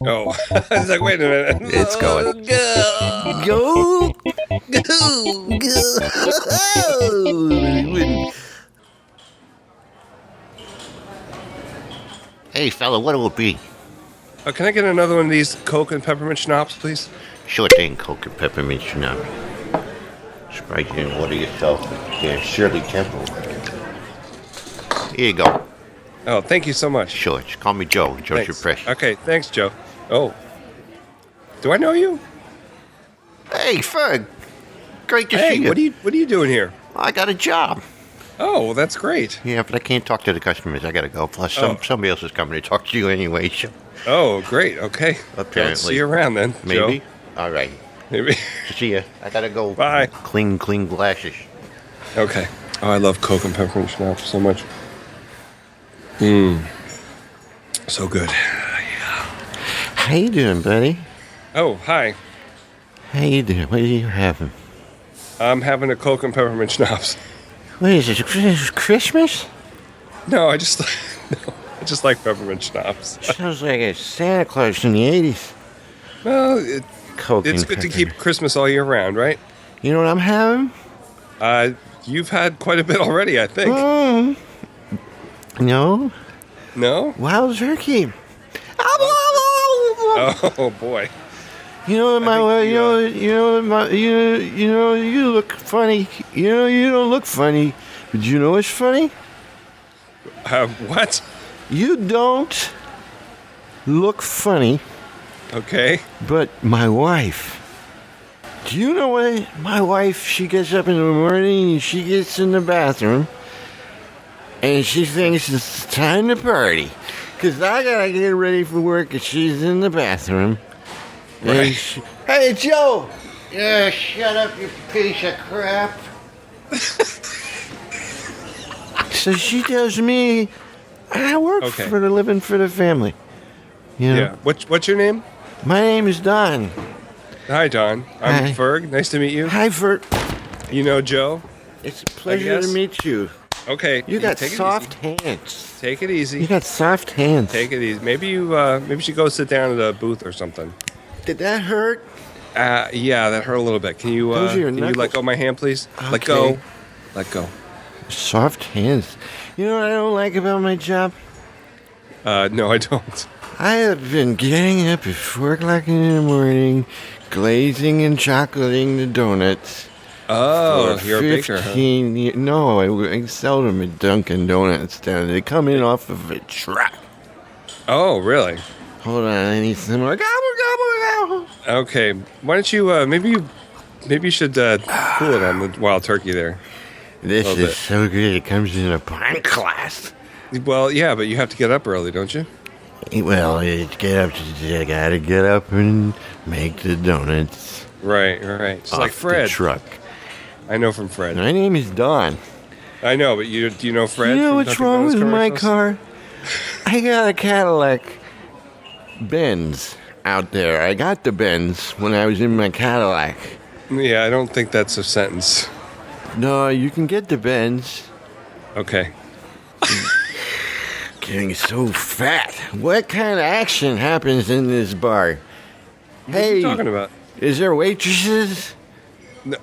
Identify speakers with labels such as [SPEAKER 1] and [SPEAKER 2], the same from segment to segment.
[SPEAKER 1] Oh, I was like, wait a minute.
[SPEAKER 2] It's going.
[SPEAKER 1] Go.
[SPEAKER 2] Hey, fella, what will it be?
[SPEAKER 1] Oh, can I get another one of these Coke and peppermint schnapps, please?
[SPEAKER 2] Sure thing, Coke and peppermint schnapps. Surprised you didn't order yourself. Yeah, Shirley Temple. Here you go.
[SPEAKER 1] Oh, thank you so much.
[SPEAKER 2] Sure, just call me Joe
[SPEAKER 1] Thanks.
[SPEAKER 2] Supresci.
[SPEAKER 1] Okay, thanks, Joe. Oh. Do I know you?
[SPEAKER 2] Hey, Ferg. Great to see you.
[SPEAKER 1] What are you doing here?
[SPEAKER 2] I got a job.
[SPEAKER 1] Oh, well, that's great.
[SPEAKER 2] Yeah, but I can't talk to the customers. I gotta go. Plus, somebody else is coming to talk to you anyway. So
[SPEAKER 1] Oh, great. Okay.
[SPEAKER 2] Apparently.
[SPEAKER 1] I'll see you around then,
[SPEAKER 2] maybe.
[SPEAKER 1] Joe.
[SPEAKER 2] All right.
[SPEAKER 1] Maybe.
[SPEAKER 2] See ya. I gotta go.
[SPEAKER 1] Bye.
[SPEAKER 2] Clean glasses.
[SPEAKER 1] Okay. Oh, I love Coke and peppermint schnapps so much. So good.
[SPEAKER 2] How you doing, buddy?
[SPEAKER 1] Oh, hi.
[SPEAKER 2] How you doing? What are you having?
[SPEAKER 1] I'm having a Coke and peppermint schnapps.
[SPEAKER 2] What is this? Christmas?
[SPEAKER 1] No, I just like peppermint schnapps.
[SPEAKER 2] Sounds like a Santa Claus in the 80s.
[SPEAKER 1] Well,
[SPEAKER 2] Coke
[SPEAKER 1] it's
[SPEAKER 2] and
[SPEAKER 1] good to
[SPEAKER 2] peppermint.
[SPEAKER 1] keep Christmas all year round, right?
[SPEAKER 2] You know what I'm having?
[SPEAKER 1] You've had quite a bit already, I think.
[SPEAKER 2] No.
[SPEAKER 1] No?
[SPEAKER 2] Wild turkey.
[SPEAKER 1] Oh boy.
[SPEAKER 2] You know, my
[SPEAKER 1] I
[SPEAKER 2] wife.
[SPEAKER 1] think
[SPEAKER 2] You look funny. You know, you don't look funny, but you know what's funny?
[SPEAKER 1] What?
[SPEAKER 2] You don't look funny,
[SPEAKER 1] Okay.
[SPEAKER 2] but my wife. Do you know what? My wife, she gets up in the morning and she gets in the bathroom and she thinks it's time to party. Because I gotta get ready for work and she's in the bathroom.
[SPEAKER 1] Right.
[SPEAKER 2] Hey, Joe! Yeah, shut up, you piece of crap. So she tells me, I work
[SPEAKER 1] Okay.
[SPEAKER 2] for the living for the family. You know?
[SPEAKER 1] Yeah. What's your name?
[SPEAKER 2] My name is Don.
[SPEAKER 1] Hi, Don. I'm
[SPEAKER 2] Hi.
[SPEAKER 1] Ferg. Nice to meet you.
[SPEAKER 2] Hi, Bert.
[SPEAKER 1] You know Joe?
[SPEAKER 2] It's a pleasure to
[SPEAKER 1] guess.
[SPEAKER 2] meet you.
[SPEAKER 1] Okay.
[SPEAKER 2] You got
[SPEAKER 1] take it
[SPEAKER 2] soft hands.
[SPEAKER 1] easy. Take it easy.
[SPEAKER 2] You got soft hands.
[SPEAKER 1] Take it easy. Maybe you should go sit down at a booth or something.
[SPEAKER 2] Did that hurt?
[SPEAKER 1] Yeah, that hurt a little bit. Can you
[SPEAKER 2] Those are your
[SPEAKER 1] let
[SPEAKER 2] knuckles.
[SPEAKER 1] go of my hand, please? Let
[SPEAKER 2] Okay.
[SPEAKER 1] go. Let go.
[SPEAKER 2] Soft hands. You know what I don't like about my job?
[SPEAKER 1] No, I don't.
[SPEAKER 2] I have been getting up at 4 o'clock in the morning, glazing and chocolating the donuts.
[SPEAKER 1] Oh,
[SPEAKER 2] for
[SPEAKER 1] you're a baker, huh?
[SPEAKER 2] 15 years. No, I sell them at Dunkin' Donuts down there. They come in off of a truck.
[SPEAKER 1] Oh, really?
[SPEAKER 2] Hold on, I need some more. Gobble, gobble, gobble.
[SPEAKER 1] Okay. Why don't you maybe you should cool it on the wild turkey there.
[SPEAKER 2] This
[SPEAKER 1] Little
[SPEAKER 2] is
[SPEAKER 1] bit.
[SPEAKER 2] so good. It comes in a pint glass.
[SPEAKER 1] Well, yeah, but you have to get up early, don't you?
[SPEAKER 2] Well, I gotta get up and make the donuts.
[SPEAKER 1] Right. It's
[SPEAKER 2] off
[SPEAKER 1] like Fred.
[SPEAKER 2] the truck.
[SPEAKER 1] I know from Fred.
[SPEAKER 2] My name is Don.
[SPEAKER 1] I know, but do you know Fred?
[SPEAKER 2] You know
[SPEAKER 1] from
[SPEAKER 2] what's
[SPEAKER 1] Dunkin'
[SPEAKER 2] wrong
[SPEAKER 1] Donuts
[SPEAKER 2] with my
[SPEAKER 1] commercials?
[SPEAKER 2] car? I got a Cadillac Benz out there. I got the Benz when I was in my Cadillac.
[SPEAKER 1] Yeah, I don't think that's a sentence.
[SPEAKER 2] No, you can get the Benz.
[SPEAKER 1] Okay.
[SPEAKER 2] Getting so fat. What kind of action happens in this bar?
[SPEAKER 1] What are
[SPEAKER 2] Hey,
[SPEAKER 1] you talking about?
[SPEAKER 2] is there waitresses?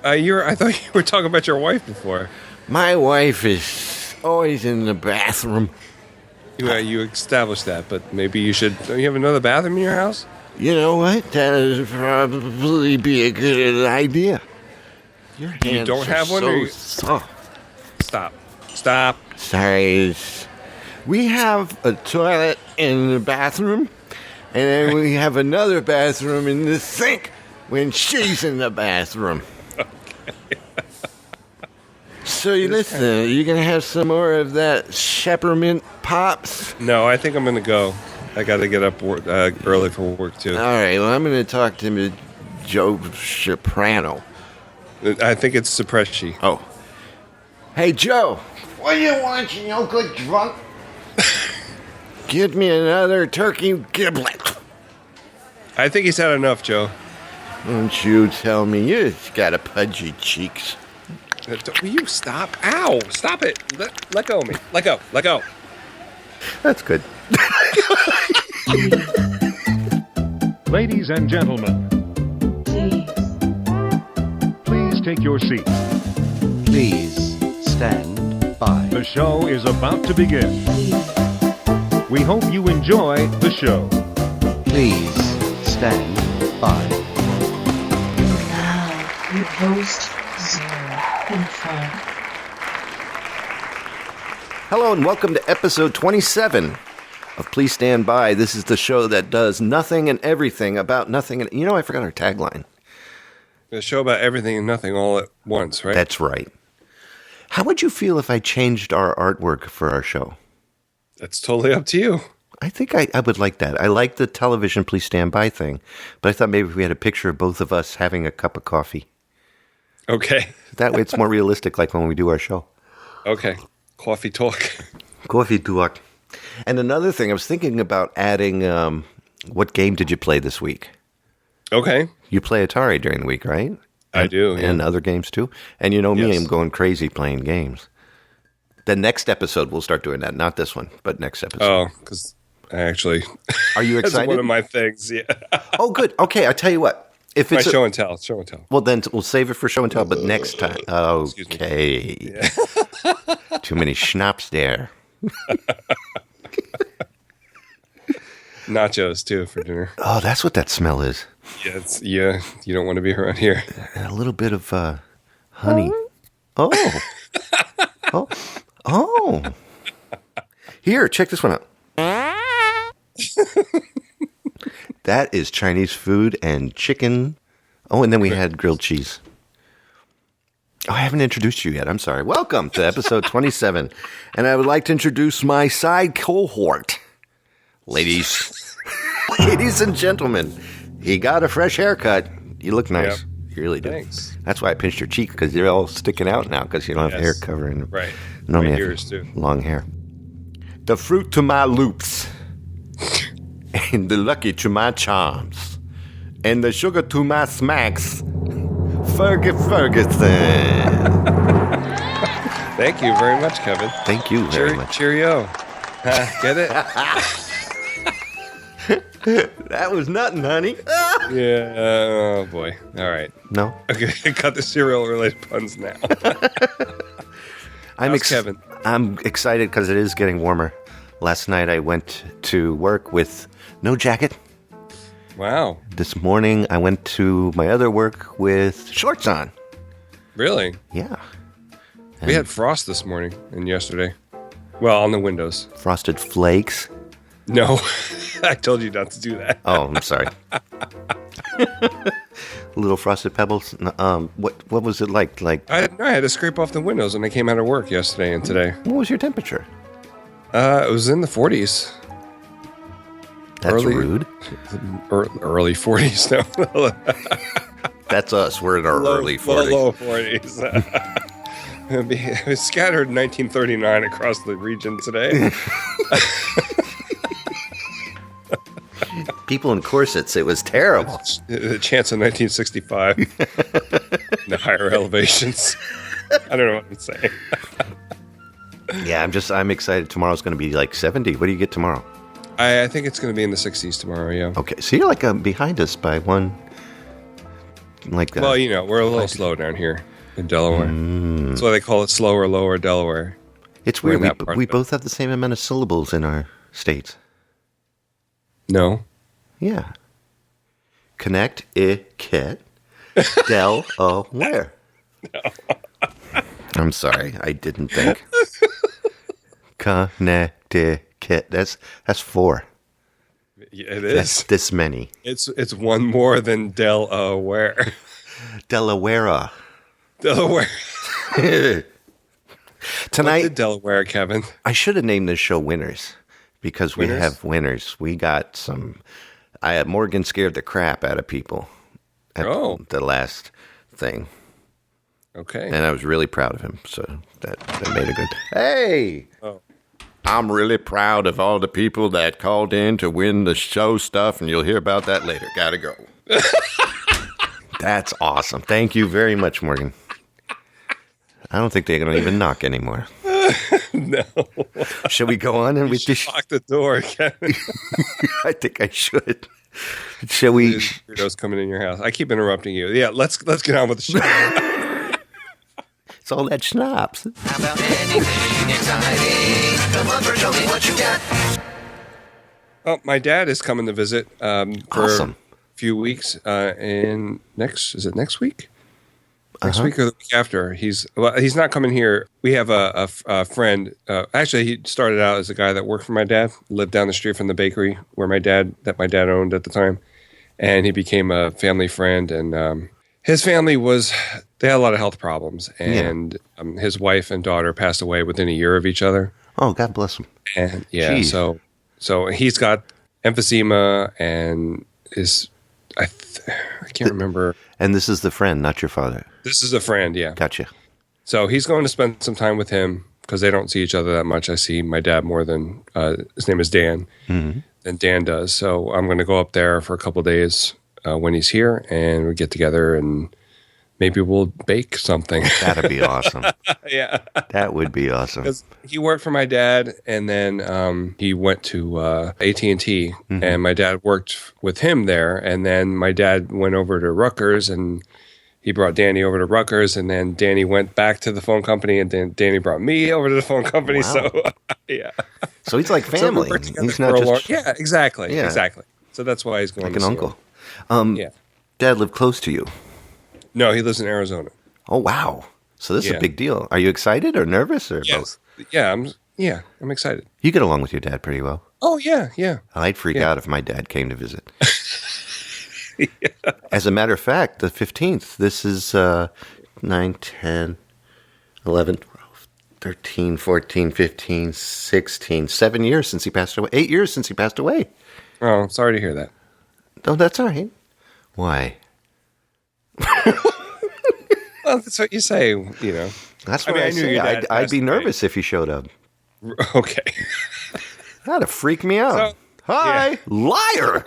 [SPEAKER 1] I thought you were talking about your wife before.
[SPEAKER 2] My wife is always in the bathroom.
[SPEAKER 1] You established that, but maybe you should. Don't you have another bathroom in your house?
[SPEAKER 2] You know what? That would probably be a good idea. Your hands
[SPEAKER 1] don't
[SPEAKER 2] are
[SPEAKER 1] have one,
[SPEAKER 2] so
[SPEAKER 1] or you-
[SPEAKER 2] soft.
[SPEAKER 1] Stop.
[SPEAKER 2] Sorry. We have a toilet in the bathroom, and then we have another bathroom in the sink when she's in the bathroom. So you listen, are you going to have some more of that peppermint pops?
[SPEAKER 1] No, I think I'm gonna go. I got to get up early for work too.
[SPEAKER 2] All right, well, I'm going to talk to Joe Soprano.
[SPEAKER 1] I think it's Supresci.
[SPEAKER 2] Oh. Hey, Joe. What do you want, you no good drunk? Give me another turkey giblet.
[SPEAKER 1] I think he's had enough, Joe.
[SPEAKER 2] Don't you tell me. You just got a pudgy cheeks.
[SPEAKER 1] Will you stop? Ow! Stop it! Let go of me. Let go.
[SPEAKER 2] That's good.
[SPEAKER 3] Ladies and gentlemen, please take your seats.
[SPEAKER 4] Please stand by.
[SPEAKER 3] The show is about to begin. We hope you enjoy the show.
[SPEAKER 4] Please stand by.
[SPEAKER 5] Now, your host, Zero and Frank.
[SPEAKER 2] Hello and welcome to episode 27 of Please Stand By. This is the show that does nothing and everything about nothing. And I forgot our tagline.
[SPEAKER 1] A show about everything and nothing all at once, right?
[SPEAKER 2] That's right. How would you feel if I changed our artwork for our show?
[SPEAKER 1] That's totally up to you.
[SPEAKER 2] I think I would like that. I like the television Please Stand By thing, but I thought maybe if we had a picture of both of us having a cup of coffee.
[SPEAKER 1] Okay.
[SPEAKER 2] That way it's more realistic, like when we do our show.
[SPEAKER 1] Okay. Coffee talk.
[SPEAKER 2] Coffee talk. And another thing, I was thinking about adding, what game did you play this week?
[SPEAKER 1] Okay.
[SPEAKER 2] You play Atari during the week, right?
[SPEAKER 1] I do, yeah.
[SPEAKER 2] And other games too. And you know me,
[SPEAKER 1] Yes.
[SPEAKER 2] I'm going crazy playing games. The next episode, we'll start doing that. Not this one, but next episode.
[SPEAKER 1] Oh, because I actually...
[SPEAKER 2] Are you
[SPEAKER 1] That's
[SPEAKER 2] excited?
[SPEAKER 1] one of my things, yeah.
[SPEAKER 2] Oh, good. Okay, I'll tell you what. If
[SPEAKER 1] My
[SPEAKER 2] it's
[SPEAKER 1] show and tell. Show and tell.
[SPEAKER 2] well, then we'll save it for show and tell, but next time.
[SPEAKER 1] Excuse me.
[SPEAKER 2] Okay. Too many schnapps there.
[SPEAKER 1] Nachos, too, for dinner.
[SPEAKER 2] Oh, that's what that smell is.
[SPEAKER 1] Yeah, you don't want to be around here.
[SPEAKER 2] And a little bit of honey. Oh. Oh. Oh. Here, check this one out. That is Chinese food and chicken. Oh, and then we had grilled cheese. Oh, I haven't introduced you yet. I'm sorry. Welcome to episode 27. And I would like to introduce my side cohort. Ladies. Ladies and gentlemen. He got a fresh haircut. You look nice.
[SPEAKER 1] Yep.
[SPEAKER 2] You really do.
[SPEAKER 1] Thanks.
[SPEAKER 2] That's why I pinched your cheek, because you're all sticking out now because you don't have hair
[SPEAKER 1] Yes.
[SPEAKER 2] covering.
[SPEAKER 1] Right.
[SPEAKER 2] Normally
[SPEAKER 1] My
[SPEAKER 2] I have
[SPEAKER 1] ears, too.
[SPEAKER 2] long hair. The fruit to my loops. And the lucky to my charms. And the sugar to my smacks. Ferguson.
[SPEAKER 1] Thank you very much, Kevin.
[SPEAKER 2] Thank you very much.
[SPEAKER 1] Cheerio. Get it?
[SPEAKER 2] That was nothing, honey.
[SPEAKER 1] Yeah. Oh, boy. All right.
[SPEAKER 2] No.
[SPEAKER 1] Okay, cut the cereal-related puns now. How's Kevin?
[SPEAKER 2] I'm excited because it is getting warmer. Last night I went to work with no jacket.
[SPEAKER 1] Wow.
[SPEAKER 2] This morning I went to my other work with shorts on.
[SPEAKER 1] Really?
[SPEAKER 2] Yeah.
[SPEAKER 1] We had frost this morning and yesterday. Well, on the windows.
[SPEAKER 2] Frosted flakes.
[SPEAKER 1] No, I told you not to do that.
[SPEAKER 2] Oh, I'm sorry. Little frosted pebbles. What was it like?
[SPEAKER 1] I had to scrape off the windows when I came out of work yesterday and today.
[SPEAKER 2] What was your temperature?
[SPEAKER 1] It was in the 40s.
[SPEAKER 2] That's rude.
[SPEAKER 1] Early 40s. No.
[SPEAKER 2] That's us. We're in our early 40s.
[SPEAKER 1] Low 40s. It was scattered in 1939 across the region today.
[SPEAKER 2] People in corsets. It was terrible.
[SPEAKER 1] The chance of 1965. The higher elevations. I don't know what I'm saying.
[SPEAKER 2] Yeah, I'm excited. Tomorrow's going to be like 70. What do you get tomorrow?
[SPEAKER 1] I think it's going to be in the 60s tomorrow, yeah.
[SPEAKER 2] Okay, so you're like behind us by one. Like that.
[SPEAKER 1] Well, we're a little slow down here in Delaware. That's why they call it slower, lower Delaware.
[SPEAKER 2] It's
[SPEAKER 1] We're in
[SPEAKER 2] weird.
[SPEAKER 1] that part
[SPEAKER 2] We
[SPEAKER 1] of it.
[SPEAKER 2] both have the same amount of syllables in our states.
[SPEAKER 1] No.
[SPEAKER 2] Yeah. Connect, kit, Delaware. I'm sorry, I didn't think. Connecticut. That's four.
[SPEAKER 1] Yeah, it
[SPEAKER 2] That's
[SPEAKER 1] is.
[SPEAKER 2] this many.
[SPEAKER 1] It's one more than Delaware.
[SPEAKER 2] Delaware.
[SPEAKER 1] Delaware.
[SPEAKER 2] Tonight,
[SPEAKER 1] What did Delaware, Kevin?
[SPEAKER 2] I should have named this show Winners because we
[SPEAKER 1] Winners?
[SPEAKER 2] have winners. We got some. Morgan scared the crap out of people at the last thing.
[SPEAKER 1] Okay.
[SPEAKER 2] And I was really proud of him. So that made a good. Hey!
[SPEAKER 1] Oh.
[SPEAKER 2] I'm really proud of all the people that called in to win the show stuff, and you'll hear about that later. Gotta go. That's awesome. Thank you very much, Morgan. I don't think they're going to even knock anymore.
[SPEAKER 1] No.
[SPEAKER 2] Should we go on and we just
[SPEAKER 1] Lock the door, Kevin.
[SPEAKER 2] I think I should. Shall we?
[SPEAKER 1] Weirdos coming in your house. I keep interrupting you. Yeah, let's get on with the show.
[SPEAKER 2] It's all that schnapps.
[SPEAKER 6] How about anything exciting? Come on, show me what you got.
[SPEAKER 1] Oh, my dad is coming to visit for
[SPEAKER 2] Awesome.
[SPEAKER 1] a few weeks. And is it next week? Next week or the week after? He's not coming here. We have a friend. Actually, he started out as a guy that worked for my dad. Lived down the street from the bakery where my dad owned at the time, and he became a family friend. And his family they had a lot of health problems, and his wife and daughter passed away within a year of each other.
[SPEAKER 2] Oh, God bless him.
[SPEAKER 1] And
[SPEAKER 2] Jeez.
[SPEAKER 1] so he's got emphysema and I can't remember.
[SPEAKER 2] And this is the friend, not your father.
[SPEAKER 1] This is a friend, yeah.
[SPEAKER 2] Gotcha.
[SPEAKER 1] So he's going to spend some time with him because they don't see each other that much. I see my dad more than his name is Dan, than Dan does. So I'm going to go up there for a couple of days when he's here, and we get together and maybe we'll bake something.
[SPEAKER 2] That'd be awesome.
[SPEAKER 1] Yeah,
[SPEAKER 2] That would be awesome.
[SPEAKER 1] because he worked for my dad, and then he went to AT&T, and my dad worked with him there. And then my dad went over to Rutgers, and he brought Danny over to Rutgers, and then Danny went back to the phone company, and then Danny brought me over to the phone company.
[SPEAKER 2] Wow.
[SPEAKER 1] So, yeah.
[SPEAKER 2] So he's like
[SPEAKER 1] So we
[SPEAKER 2] family.
[SPEAKER 1] worked together
[SPEAKER 2] He's
[SPEAKER 1] for
[SPEAKER 2] not
[SPEAKER 1] a
[SPEAKER 2] just
[SPEAKER 1] long- Yeah, exactly.
[SPEAKER 2] Yeah.
[SPEAKER 1] Exactly. So that's why he's going
[SPEAKER 2] like
[SPEAKER 1] to
[SPEAKER 2] an
[SPEAKER 1] see
[SPEAKER 2] uncle.
[SPEAKER 1] him. Yeah.
[SPEAKER 2] Dad lived close to you.
[SPEAKER 1] No, he lives in Arizona.
[SPEAKER 2] Oh, wow. So this is
[SPEAKER 1] Yeah.
[SPEAKER 2] a big deal. Are you excited or nervous or both?
[SPEAKER 1] Yeah, I'm excited.
[SPEAKER 2] You get along with your dad pretty well.
[SPEAKER 1] Oh, yeah.
[SPEAKER 2] I'd freak out if my dad came to visit. As a matter of fact, the 15th, this is 9, 10, 11, 12, 13, 14, 15, 16, 7 years since he passed away. 8 years since he passed away.
[SPEAKER 1] Oh, sorry to hear that.
[SPEAKER 2] No, that's all right. Why?
[SPEAKER 1] Well, that's what you say, you know.
[SPEAKER 2] That's
[SPEAKER 1] I
[SPEAKER 2] what
[SPEAKER 1] mean,
[SPEAKER 2] I,
[SPEAKER 1] I knew
[SPEAKER 2] say.
[SPEAKER 1] your dad
[SPEAKER 2] I'd
[SPEAKER 1] passed
[SPEAKER 2] be
[SPEAKER 1] away.
[SPEAKER 2] nervous if he showed up.
[SPEAKER 1] Okay.
[SPEAKER 2] That'd freak me out.
[SPEAKER 1] So-
[SPEAKER 2] Hi,
[SPEAKER 1] yeah.
[SPEAKER 2] liar.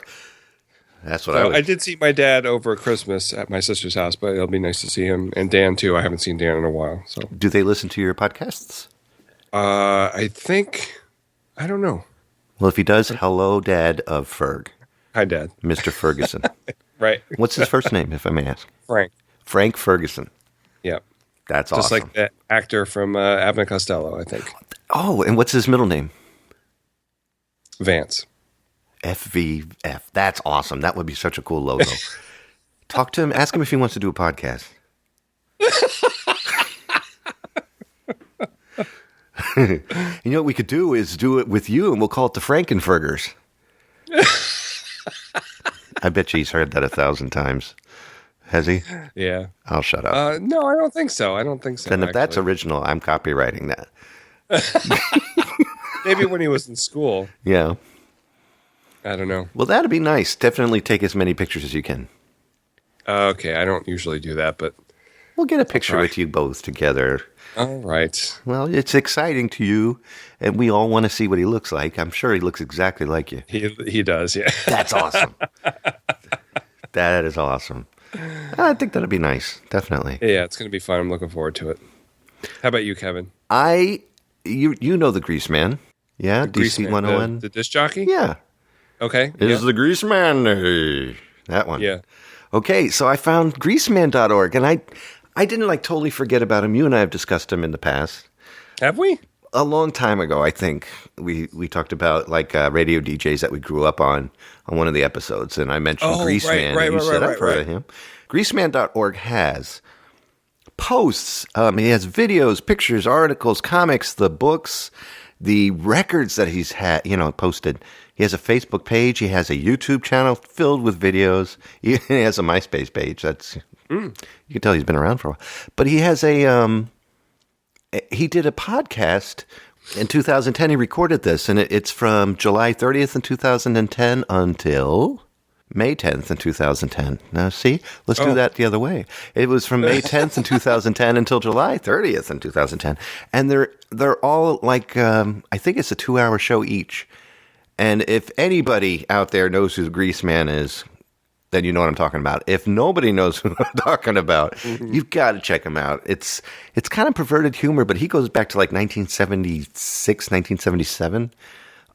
[SPEAKER 2] That's what I
[SPEAKER 1] So
[SPEAKER 2] would.
[SPEAKER 1] I did see my dad over Christmas at my sister's house, but it'll be nice to see him. And Dan, too. I haven't seen Dan in a while. So
[SPEAKER 2] Do they listen to your podcasts?
[SPEAKER 1] I don't know.
[SPEAKER 2] Well, if he does, hello, Dad of Ferg,
[SPEAKER 1] Hi, Dad.
[SPEAKER 2] Mr. Ferguson.
[SPEAKER 1] Right.
[SPEAKER 2] What's his first name, if I may ask?
[SPEAKER 1] Frank.
[SPEAKER 2] Frank Ferguson.
[SPEAKER 1] Yeah.
[SPEAKER 2] That's
[SPEAKER 1] Just
[SPEAKER 2] awesome.
[SPEAKER 1] like the actor from Abbott and Costello, I think.
[SPEAKER 2] Oh, and what's his middle name?
[SPEAKER 1] Vance.
[SPEAKER 2] FVF. That's awesome. That would be such a cool logo. Talk to him. Ask him if he wants to do a podcast. You know what we could do is do it with you, and we'll call it the Frankenfurgers. I bet you he's heard that 1,000 times. Has he?
[SPEAKER 1] Yeah.
[SPEAKER 2] I'll shut up.
[SPEAKER 1] No, I don't think so.
[SPEAKER 2] Then if that's
[SPEAKER 1] actually.
[SPEAKER 2] original, I'm copywriting that.
[SPEAKER 1] Maybe when he was in school.
[SPEAKER 2] Yeah.
[SPEAKER 1] I don't know.
[SPEAKER 2] Well, that'd be nice. Definitely take as many pictures as you can.
[SPEAKER 1] Okay, I don't usually do that, but
[SPEAKER 2] We'll get a picture
[SPEAKER 1] try.
[SPEAKER 2] with you both together.
[SPEAKER 1] all right.
[SPEAKER 2] Well, it's exciting to you, and we all want to see what he looks like. I'm sure he looks exactly like you.
[SPEAKER 1] He does, yeah.
[SPEAKER 2] That's awesome. That is awesome. I think that'd be nice. Definitely.
[SPEAKER 1] Yeah, it's going to be fun. I'm looking forward to it. How about you, Kevin?
[SPEAKER 2] You know the Grease Man. Yeah, DC
[SPEAKER 1] Greaseman,
[SPEAKER 2] 101.
[SPEAKER 1] The disc jockey?
[SPEAKER 2] Yeah.
[SPEAKER 1] Okay.
[SPEAKER 2] Is
[SPEAKER 1] yeah.
[SPEAKER 2] the Grease Man. That one.
[SPEAKER 1] Yeah.
[SPEAKER 2] Okay, so I found greaseman.org, and I didn't totally forget about him. You and I have discussed him in the past.
[SPEAKER 1] Have we?
[SPEAKER 2] A long time ago, I think, we talked about radio DJs that we grew up on one of the episodes, and I mentioned Greaseman.
[SPEAKER 1] right,
[SPEAKER 2] and you said,
[SPEAKER 1] right,
[SPEAKER 2] I've heard of him. Greaseman.org has posts. He has videos, pictures, articles, comics, the books, the records that he's had, posted. He has a Facebook page. He has a YouTube channel filled with videos. He has a MySpace page. You can tell he's been around for a while. But he has he did a podcast in 2010. He recorded this, and it's from July 30th in 2010 until May 10th in 2010. Now, see? Let's do that the other way. It was from May 10th in 2010 until July 30th in 2010. And they're all I think it's a 2-hour show each. And if anybody out there knows who Grease Man is, then you know what I'm talking about. If nobody knows who I'm talking about, you've got to check him out. It's kind of perverted humor, but he goes back to 1976, 1977,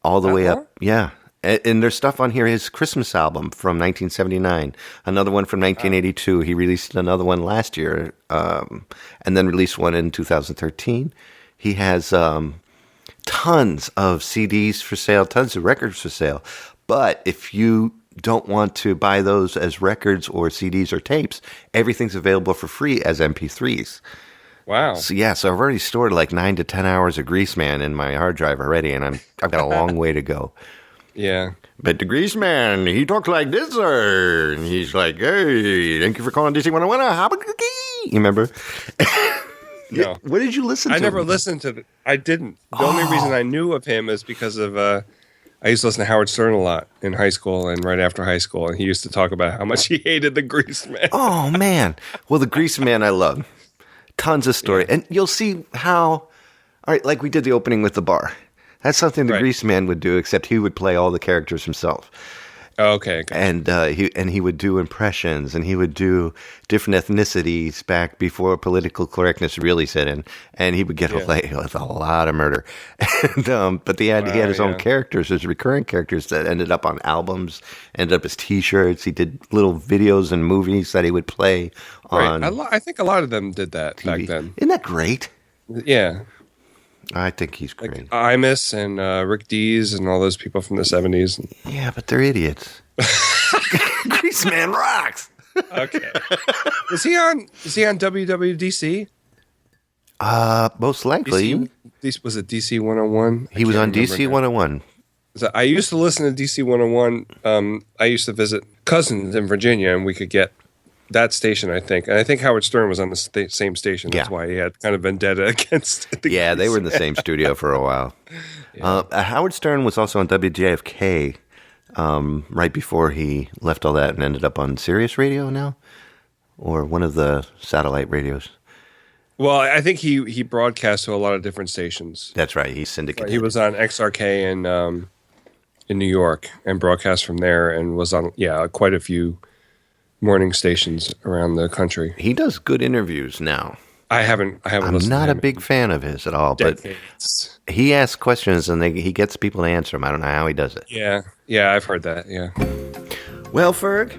[SPEAKER 2] all the way up. Yeah. And there's stuff on here, his Christmas album from 1979, another one from 1982. He released another one last year, and then released one in 2013. He has tons of CDs for sale, tons of records for sale. But if you don't want to buy those as records or CDs or tapes, everything's available for free as MP3s.
[SPEAKER 1] Wow.
[SPEAKER 2] So so I've already stored like 9 to 10 hours of Greaseman in my hard drive already, and I've got a long way to go.
[SPEAKER 1] Yeah.
[SPEAKER 2] But the Greaseman, he talks like this, sir. And he's like, hey, thank you for calling DC 101. How about cookie? You remember?
[SPEAKER 1] No.
[SPEAKER 2] What did you listen to?
[SPEAKER 1] I never listened to I didn't. The only reason I knew of him is because of I used to listen to Howard Stern a lot in high school and right after high school, and he used to talk about how much he hated the Greaseman.
[SPEAKER 2] Oh, man. Well, the Greaseman I love. Tons of story. Yeah. And you'll see how, all right, like we did the opening with the bar. That's something the Greaseman would do, except he would play all the characters himself.
[SPEAKER 1] Oh, okay. Gotcha.
[SPEAKER 2] And he would do impressions, and he would do different ethnicities back before political correctness really set in, and he would get away with a lot of murder. And, but he had his own characters, his recurring characters that ended up on albums, ended up as T-shirts. He did little videos and movies that he would play on.
[SPEAKER 1] I think a lot of them did that
[SPEAKER 2] TV.
[SPEAKER 1] back then.
[SPEAKER 2] Isn't that great?
[SPEAKER 1] Yeah.
[SPEAKER 2] I think he's great.
[SPEAKER 1] Like Imus and Rick Dees and all those people from the 70s.
[SPEAKER 2] Yeah, but they're idiots. Greaseman rocks.
[SPEAKER 1] Okay. Was he on WWDC?
[SPEAKER 2] Most likely.
[SPEAKER 1] Was it DC 101?
[SPEAKER 2] He was on DC 101.
[SPEAKER 1] So I used to listen to DC 101. I used to visit cousins in Virginia, and we could get that station, I think. And I think Howard Stern was on the same station. That's why he had kind of vendetta against the
[SPEAKER 2] Yeah, they were in the same studio for a while. Yeah. Howard Stern was also on WJFK right before he left all that and ended up on Sirius Radio now, or one of the satellite radios.
[SPEAKER 1] Well, I think he broadcast to a lot of different stations.
[SPEAKER 2] That's right. He syndicated.
[SPEAKER 1] He was on XRK in New York and broadcast from there, and was on quite a few morning stations around the country.
[SPEAKER 2] He does good interviews now.
[SPEAKER 1] I haven't.
[SPEAKER 2] I'm not a big fan of his at all, but he asks questions and he gets people to answer them. I don't know how he does it.
[SPEAKER 1] Yeah, I've heard that. Yeah.
[SPEAKER 2] Well, Ferg,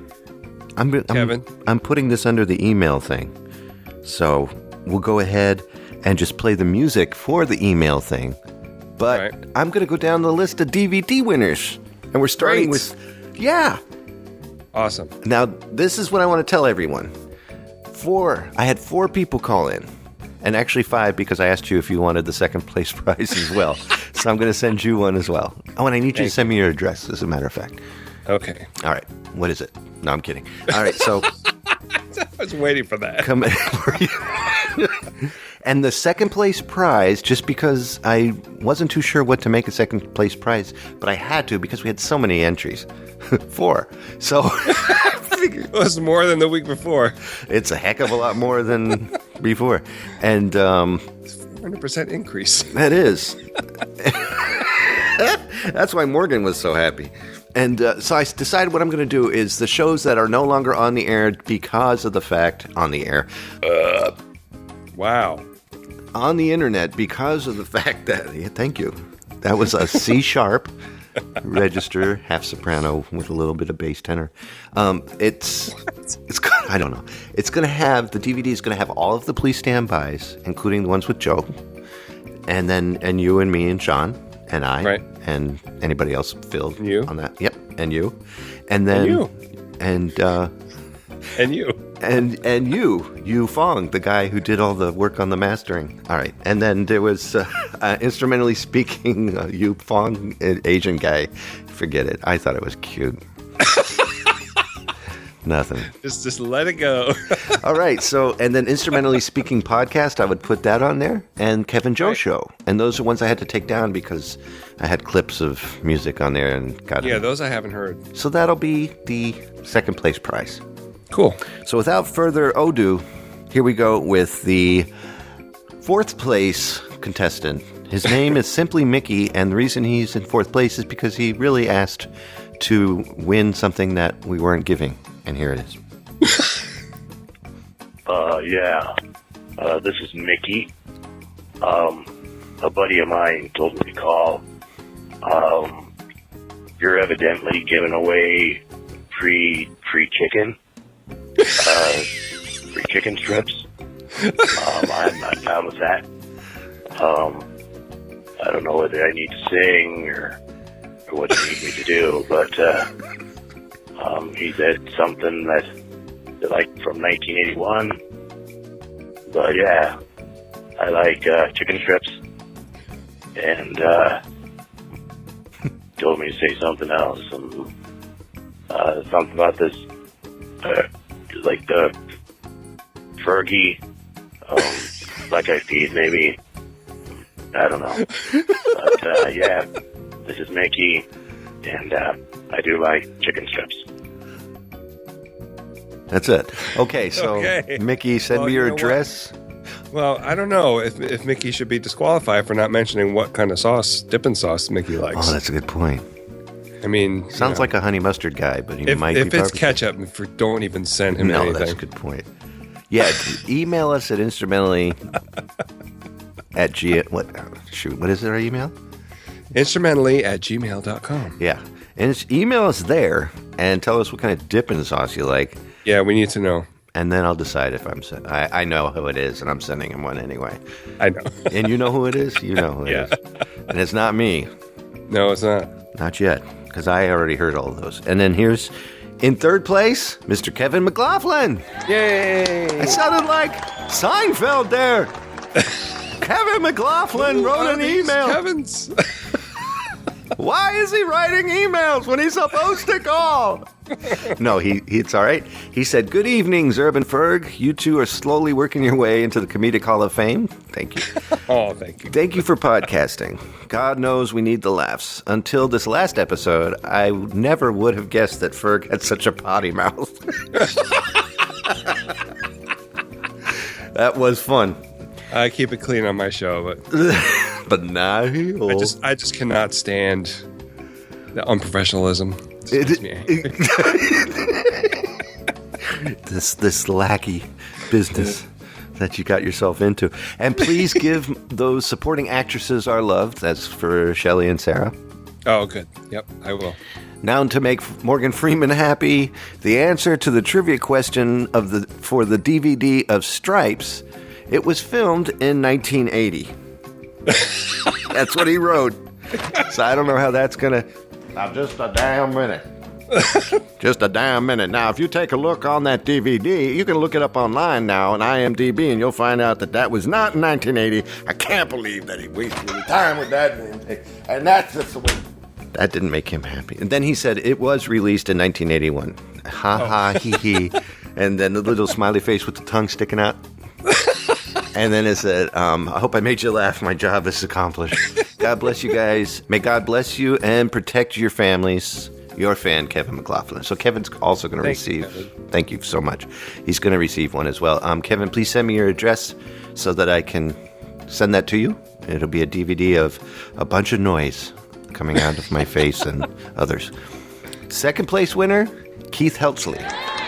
[SPEAKER 1] Kevin,
[SPEAKER 2] I'm putting this under the email thing, so we'll go ahead and just play the music for the email thing. But I'm going to go down the list of DVD winners, and we're starting with
[SPEAKER 1] Awesome.
[SPEAKER 2] Now, this is what I want to tell everyone. I had 4 people call in, and actually 5 because I asked you if you wanted the second place prize as well. So I'm going to send you one as well. Oh, and I need you to send me your address, as a matter of fact.
[SPEAKER 1] Okay.
[SPEAKER 2] All right. What is it? No, I'm kidding. All right, so...
[SPEAKER 1] I was waiting for that.
[SPEAKER 2] And the second place prize, just because I wasn't too sure what to make a second place prize, but I had to because we had so many entries. 4. So
[SPEAKER 1] it was more than the week before.
[SPEAKER 2] It's a heck of a lot more than before. And
[SPEAKER 1] 400% increase.
[SPEAKER 2] That is. That's why Morgan was so happy. And so I decided what I'm going to do is the shows that are no longer on the air because of the fact on the air.
[SPEAKER 1] Wow.
[SPEAKER 2] On the internet because of the fact that, thank you. That was a C sharp register, half soprano with a little bit of bass tenor. It's I don't know. It's going to have, the DVD is going to have all of the Please Stand Bys, including the ones with Joe, and you and me and Sean and I, and anybody else filled on that. Yep, and you, and then and you. And you Fong, the guy who did all the work on the mastering. All right. And then there was, instrumentally speaking, you Fong, Asian guy. Forget it. I thought it was cute. Nothing.
[SPEAKER 1] Just let it go.
[SPEAKER 2] All right. So, and then instrumentally speaking podcast, I would put that on there. And Kevin Joe Show. And those are ones I had to take down because I had clips of music on there and got
[SPEAKER 1] those I haven't heard.
[SPEAKER 2] So that'll be the second place prize.
[SPEAKER 1] Cool.
[SPEAKER 2] So without further ado, here we go with the 4th place contestant. His name is simply Mickey, and the reason he's in 4th place is because he really asked to win something that we weren't giving. And here it is.
[SPEAKER 7] This is Mickey. A buddy of mine told me to call. you're evidently giving away free chicken, free chicken strips. I'm not down with that. I don't know whether I need to sing or what you need me to do, but he said something that like from 1981. But yeah, I like chicken strips, and told me to say something else, and something about this, like the Fergie, like I feed maybe. I don't know. But, yeah, this is Mickey, and I do like chicken strips.
[SPEAKER 2] That's it. Okay, so
[SPEAKER 1] Okay.
[SPEAKER 2] Mickey, send me your address.
[SPEAKER 1] Well, I don't know if Mickey should be disqualified for not mentioning what kind of dipping sauce Mickey likes.
[SPEAKER 2] Oh, that's a good point.
[SPEAKER 1] I mean,
[SPEAKER 2] Sounds like a honey mustard guy, but he might
[SPEAKER 1] if
[SPEAKER 2] be
[SPEAKER 1] it's
[SPEAKER 2] barbecue.
[SPEAKER 1] ketchup, don't even send him anything.
[SPEAKER 2] No, that's a good point. Yeah, email us at instrumentally at what is our email?
[SPEAKER 1] Instrumentally@gmail.com.
[SPEAKER 2] Yeah, and email us there and tell us what kind of dipping sauce you like,
[SPEAKER 1] Yeah, we need to know.
[SPEAKER 2] and then I'll decide if I'm I know who it is, and I'm sending him one anyway.
[SPEAKER 1] I know.
[SPEAKER 2] And you know who it is? You know who it is. And it's not me.
[SPEAKER 1] No, it's not.
[SPEAKER 2] Not yet, because I already heard all of those. And then here's, in third place, Mr. Kevin McLaughlin.
[SPEAKER 1] Yay!
[SPEAKER 2] It sounded like Seinfeld there. Kevin McLaughlin wrote an email.
[SPEAKER 1] Kevin's.
[SPEAKER 2] Why is he writing emails when he's supposed to call? No, it's all right. He said, "Good evening, Zerb and Ferg. You two are slowly working your way into the Comedic Hall of Fame. Thank you.
[SPEAKER 1] Oh, thank you.
[SPEAKER 2] Thank you for podcasting. God knows we need the laughs. Until this last episode, I never would have guessed that Ferg had such a potty mouth." That was fun.
[SPEAKER 1] I keep it clean on my show, but
[SPEAKER 2] But now
[SPEAKER 1] I just cannot stand the unprofessionalism. It makes me angry.
[SPEAKER 2] this lackey business that you got yourself into. And please give those supporting actresses our love. That's for Shelley and Sarah.
[SPEAKER 1] Oh, good. Yep, I will.
[SPEAKER 2] Now, to make Morgan Freeman happy, the answer to the trivia question for the DVD of Stripes, it was filmed in 1980. That's what he wrote. So I don't know how that's going to... Now, just a damn minute. Just a damn minute. Now, if you take a look on that DVD, you can look it up online now on IMDb, and you'll find out that was not in 1980. I can't believe that he wasted any time with that. And that's just the way... That didn't make him happy. And then he said it was released in 1981. Ha ha, hee hee. And then the little smiley face with the tongue sticking out. And then it said, I hope I made you laugh. My job is accomplished. God bless you guys. May God bless you and protect your families. Your fan, Kevin McLaughlin. So Kevin's also going to receive... Thank you so much. He's going to receive one as well. Kevin, please send me your address so that I can send that to you. It'll be a DVD of a bunch of noise coming out of my face and others. Second place winner, Keith Heltsley.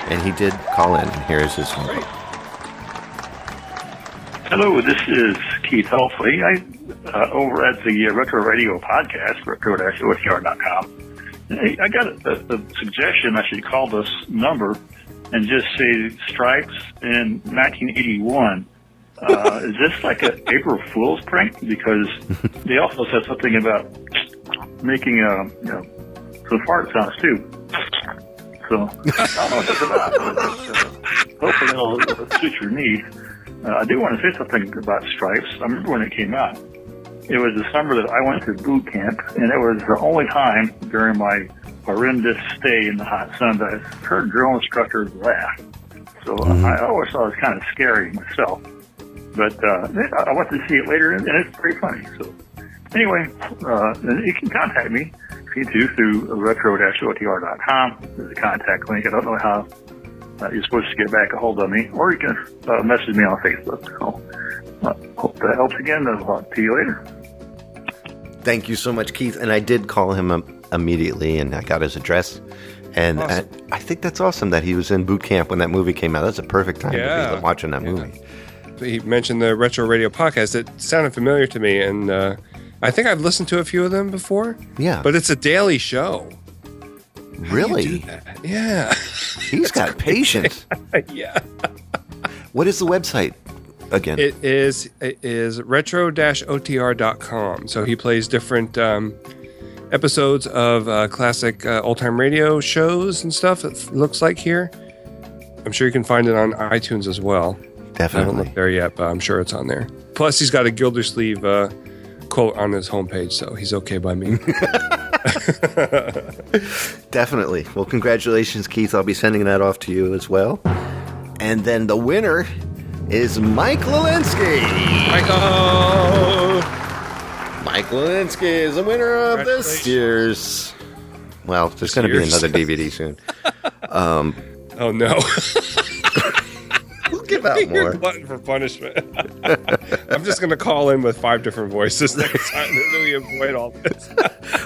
[SPEAKER 2] And he did call in. And here is his phone.
[SPEAKER 8] Hello, this is Keith Helfley. I over at the Retro Radio podcast, retro-otr.com. I got a suggestion. I should call this number and just say Stripes in 1981. Is this like an April Fool's prank? Because they also said something about making some fart sounds too. So I don't know what that's about. But, hopefully it'll suit your needs. I do want to say something about Stripes. I remember when it came out. It was the summer that I went to boot camp, and it was the only time during my horrendous stay in the hot sun that I heard drill instructors laugh. So I always thought it was kind of scary myself. But I went to see it later, and it's pretty funny. So anyway, you can contact me if you do through retro-otr.com. There's a contact link. I don't know how you're supposed to get back a hold of me, or you can message me on Facebook. So hope that helps again. I'll talk to you later.
[SPEAKER 2] Thank you so much, Keith. And I did call him immediately, and I got his address. And awesome. I think that's awesome that he was in boot camp when that movie came out. That's a perfect time to be watching that movie.
[SPEAKER 1] He mentioned the Retro Radio podcast. It sounded familiar to me, and I think I've listened to a few of them before.
[SPEAKER 2] Yeah.
[SPEAKER 1] But it's a daily show.
[SPEAKER 2] Really?
[SPEAKER 1] How do you do that? Yeah.
[SPEAKER 2] He's got patience.
[SPEAKER 1] Yeah.
[SPEAKER 2] What is the website again?
[SPEAKER 1] It is retro-otr.com. So he plays different episodes of classic old-time radio shows and stuff, it looks like here. I'm sure you can find it on iTunes as well.
[SPEAKER 2] Definitely.
[SPEAKER 1] I haven't looked there yet, but I'm sure it's on there. Plus, he's got a Gildersleeve quote on his homepage, so he's okay by me.
[SPEAKER 2] Definitely. Well, congratulations, Keith. I'll be sending that off to you as well. And then the winner is Mike Lelinski.
[SPEAKER 1] Michael!
[SPEAKER 2] Mike Lelinski is the winner of this year's... Well, there's going to be another DVD soon.
[SPEAKER 1] Oh, no.
[SPEAKER 2] We'll give out
[SPEAKER 1] You're
[SPEAKER 2] more.
[SPEAKER 1] glutton for punishment. I'm just going to call in with 5 different voices next time so we avoid all this.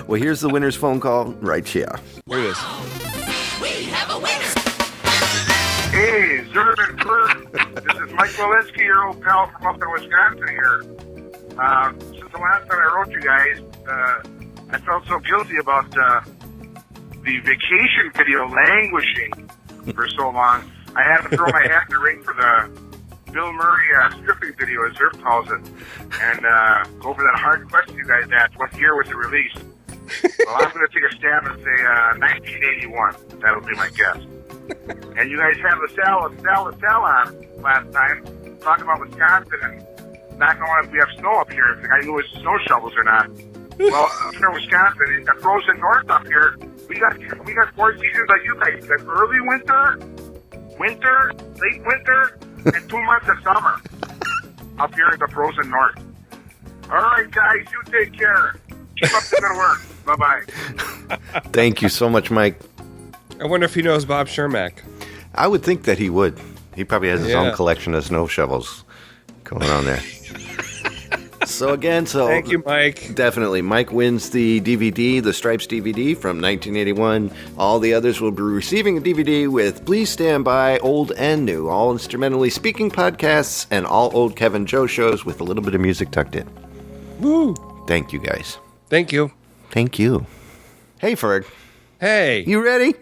[SPEAKER 2] Well, here's the winner's phone call right here.
[SPEAKER 1] Here it is.
[SPEAKER 9] Hey, Zerman Kurt. This is Mike Lelinski, your old pal from up in Wisconsin here. Since the last time I wrote you guys, I felt so guilty about the vacation video languishing for so long. I had to throw my hat in the ring for the Bill Murray stripping video, as Zerf calls it, and go over that hard question you guys asked. What year was it released? Well, I'm going to take a stab and say 1981. That'll be my guess. And you guys had LaSalle on last time, talking about Wisconsin and not knowing if we have snow up here, if I knew it was snow shovels or not. Well, up here in Wisconsin, in the frozen north up here, we got 4 seasons like you guys. Like early winter, late winter, and 2 months of summer up here in the frozen north. All right, guys, you take care. Keep up the good work. Bye-bye.
[SPEAKER 2] Thank you so much, Mike.
[SPEAKER 1] I wonder if he knows Bob Shermack.
[SPEAKER 2] I would think that he would. He probably has his own collection of snow shovels going on there. So again,
[SPEAKER 1] thank you, Mike.
[SPEAKER 2] Definitely. Mike wins the DVD, the Stripes DVD from 1981. All the others will be receiving a DVD with Please Stand By, Old and New, all instrumentally speaking podcasts, and all old Kevin Joe shows with a little bit of music tucked in.
[SPEAKER 1] Woo!
[SPEAKER 2] Thank you, guys.
[SPEAKER 1] Thank you.
[SPEAKER 2] Thank you. Hey, Ferg.
[SPEAKER 1] Hey.
[SPEAKER 2] You ready?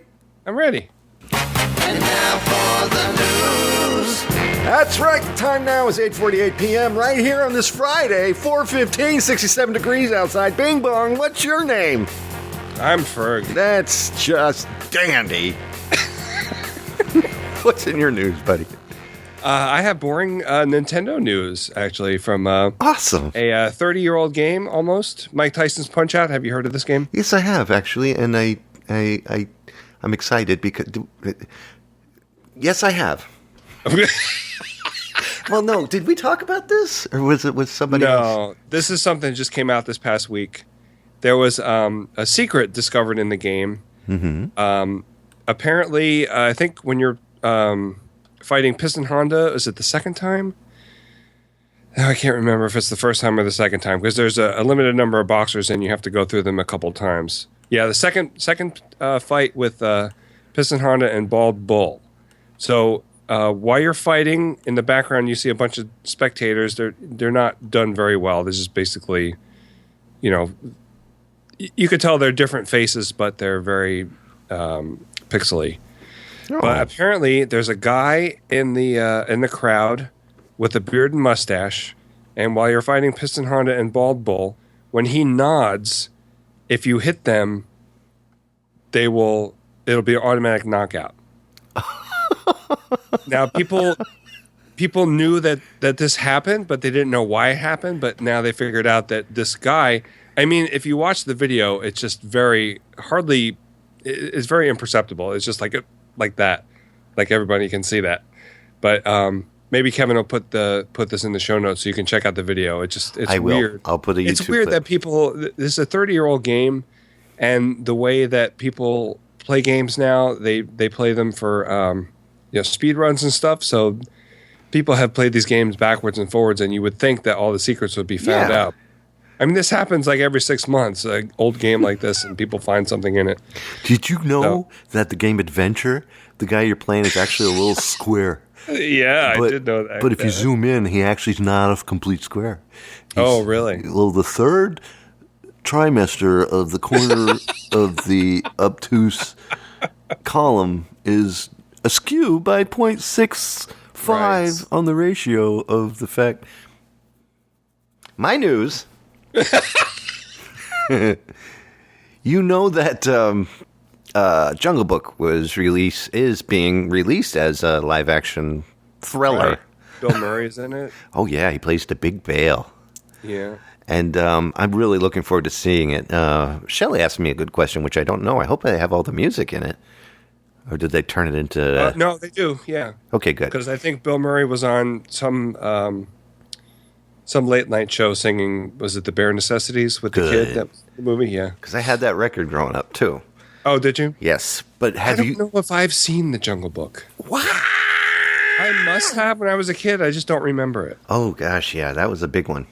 [SPEAKER 1] I'm ready.
[SPEAKER 6] And now for the news.
[SPEAKER 2] That's right. The time now is 8:48 p.m. right here on this Friday, 4:15, 67 degrees outside. Bing bong, what's your name?
[SPEAKER 1] I'm Ferg.
[SPEAKER 2] That's just dandy. What's in your news, buddy?
[SPEAKER 1] I have boring Nintendo news, actually, from
[SPEAKER 2] awesome.
[SPEAKER 1] A 30-year-old game, almost. Mike Tyson's Punch-Out. Have you heard of this game?
[SPEAKER 2] Yes, I have, actually, and I'm excited because... Yes, I have. Well, no, did we talk about this? Or was it with somebody else?
[SPEAKER 1] No, this is something that just came out this past week. There was a secret discovered in the game.
[SPEAKER 2] Mm-hmm.
[SPEAKER 1] Apparently, I think when you're fighting Piston Honda, is it the second time? I can't remember if it's the first time or the second time, because there's a limited number of boxers and you have to go through them a couple times. Yeah, the second fight with Piston Honda and Bald Bull. So while you're fighting, in the background you see a bunch of spectators. They're not done very well. This is basically, you could tell they're different faces, but they're very pixely. Oh. But apparently, there's a guy in the crowd with a beard and mustache, and while you're fighting Piston Honda and Bald Bull, when he nods, if you hit them, it'll be an automatic knockout. Now, people knew that this happened, but they didn't know why it happened. But now they figured out that this guy. I mean, if you watch the video, it's just it's very imperceptible. It's just like that, like everybody can see that. But maybe Kevin will put this in the show notes so you can check out the video. It's weird.
[SPEAKER 2] I'll put a YouTube
[SPEAKER 1] It's weird
[SPEAKER 2] clip.
[SPEAKER 1] that people. This is a 30-year-old game, and the way that people play games now, they play them for speed runs and stuff. So people have played these games backwards and forwards, and you would think that all the secrets would be found out. I mean, this happens like every 6 months, an old game like this, and people find something in it.
[SPEAKER 2] Did you know that the game Adventure, the guy you're playing is actually a little square?
[SPEAKER 1] Yeah, I did know that.
[SPEAKER 2] But if you zoom in, he actually is not a complete square.
[SPEAKER 1] Oh, really?
[SPEAKER 2] Well, the third trimester of the corner of the obtuse column is askew by 0.65 on the ratio of the fact. My news. You know that Jungle Book is being released as a live action thriller.
[SPEAKER 1] Right. Bill Murray's in it.
[SPEAKER 2] Oh yeah, he plays the big Bale.
[SPEAKER 1] Yeah.
[SPEAKER 2] And I'm really looking forward to seeing it. Shelley asked me a good question, which I don't know. I hope they have all the music in it. Or did they turn it into...
[SPEAKER 1] No, they do, yeah.
[SPEAKER 2] Okay, good.
[SPEAKER 1] Because I think Bill Murray was on some late-night show singing, was it The Bare Necessities with the kid? That was the movie, yeah.
[SPEAKER 2] Because I had that record growing up, too.
[SPEAKER 1] Oh, did you?
[SPEAKER 2] Yes. But
[SPEAKER 1] I don't know if I've seen The Jungle Book.
[SPEAKER 2] What?
[SPEAKER 1] I must have when I was a kid. I just don't remember it.
[SPEAKER 2] Oh, gosh, yeah. That was a big one.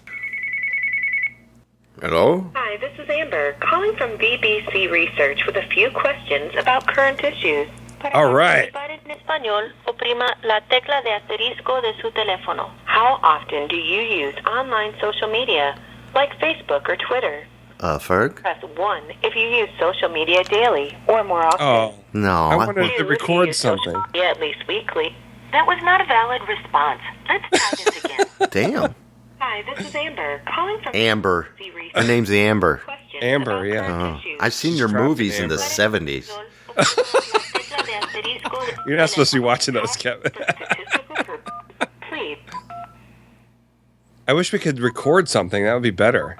[SPEAKER 2] Hello?
[SPEAKER 10] Hi, this is Amber, calling from BBC Research with a few questions about current issues.
[SPEAKER 1] All right.
[SPEAKER 10] En español, oprima la tecla de asterisco de su teléfono. How often do you use online social media, like Facebook or Twitter?
[SPEAKER 2] Ferg?
[SPEAKER 10] Press 1 if you use social media daily or more often.
[SPEAKER 1] Oh.
[SPEAKER 2] No.
[SPEAKER 1] I wanted to record something.
[SPEAKER 10] Social media at least weekly. That was not a valid response. Let's try this again.
[SPEAKER 2] Damn.
[SPEAKER 10] Hi, this is Amber, calling from
[SPEAKER 2] Amber.
[SPEAKER 10] BBC Research.
[SPEAKER 2] Her name's Amber.
[SPEAKER 1] Amber, yeah.
[SPEAKER 2] I've seen your movies in the 70s.
[SPEAKER 1] You're not supposed to be watching those, Kevin. I wish we could record something. That would be better.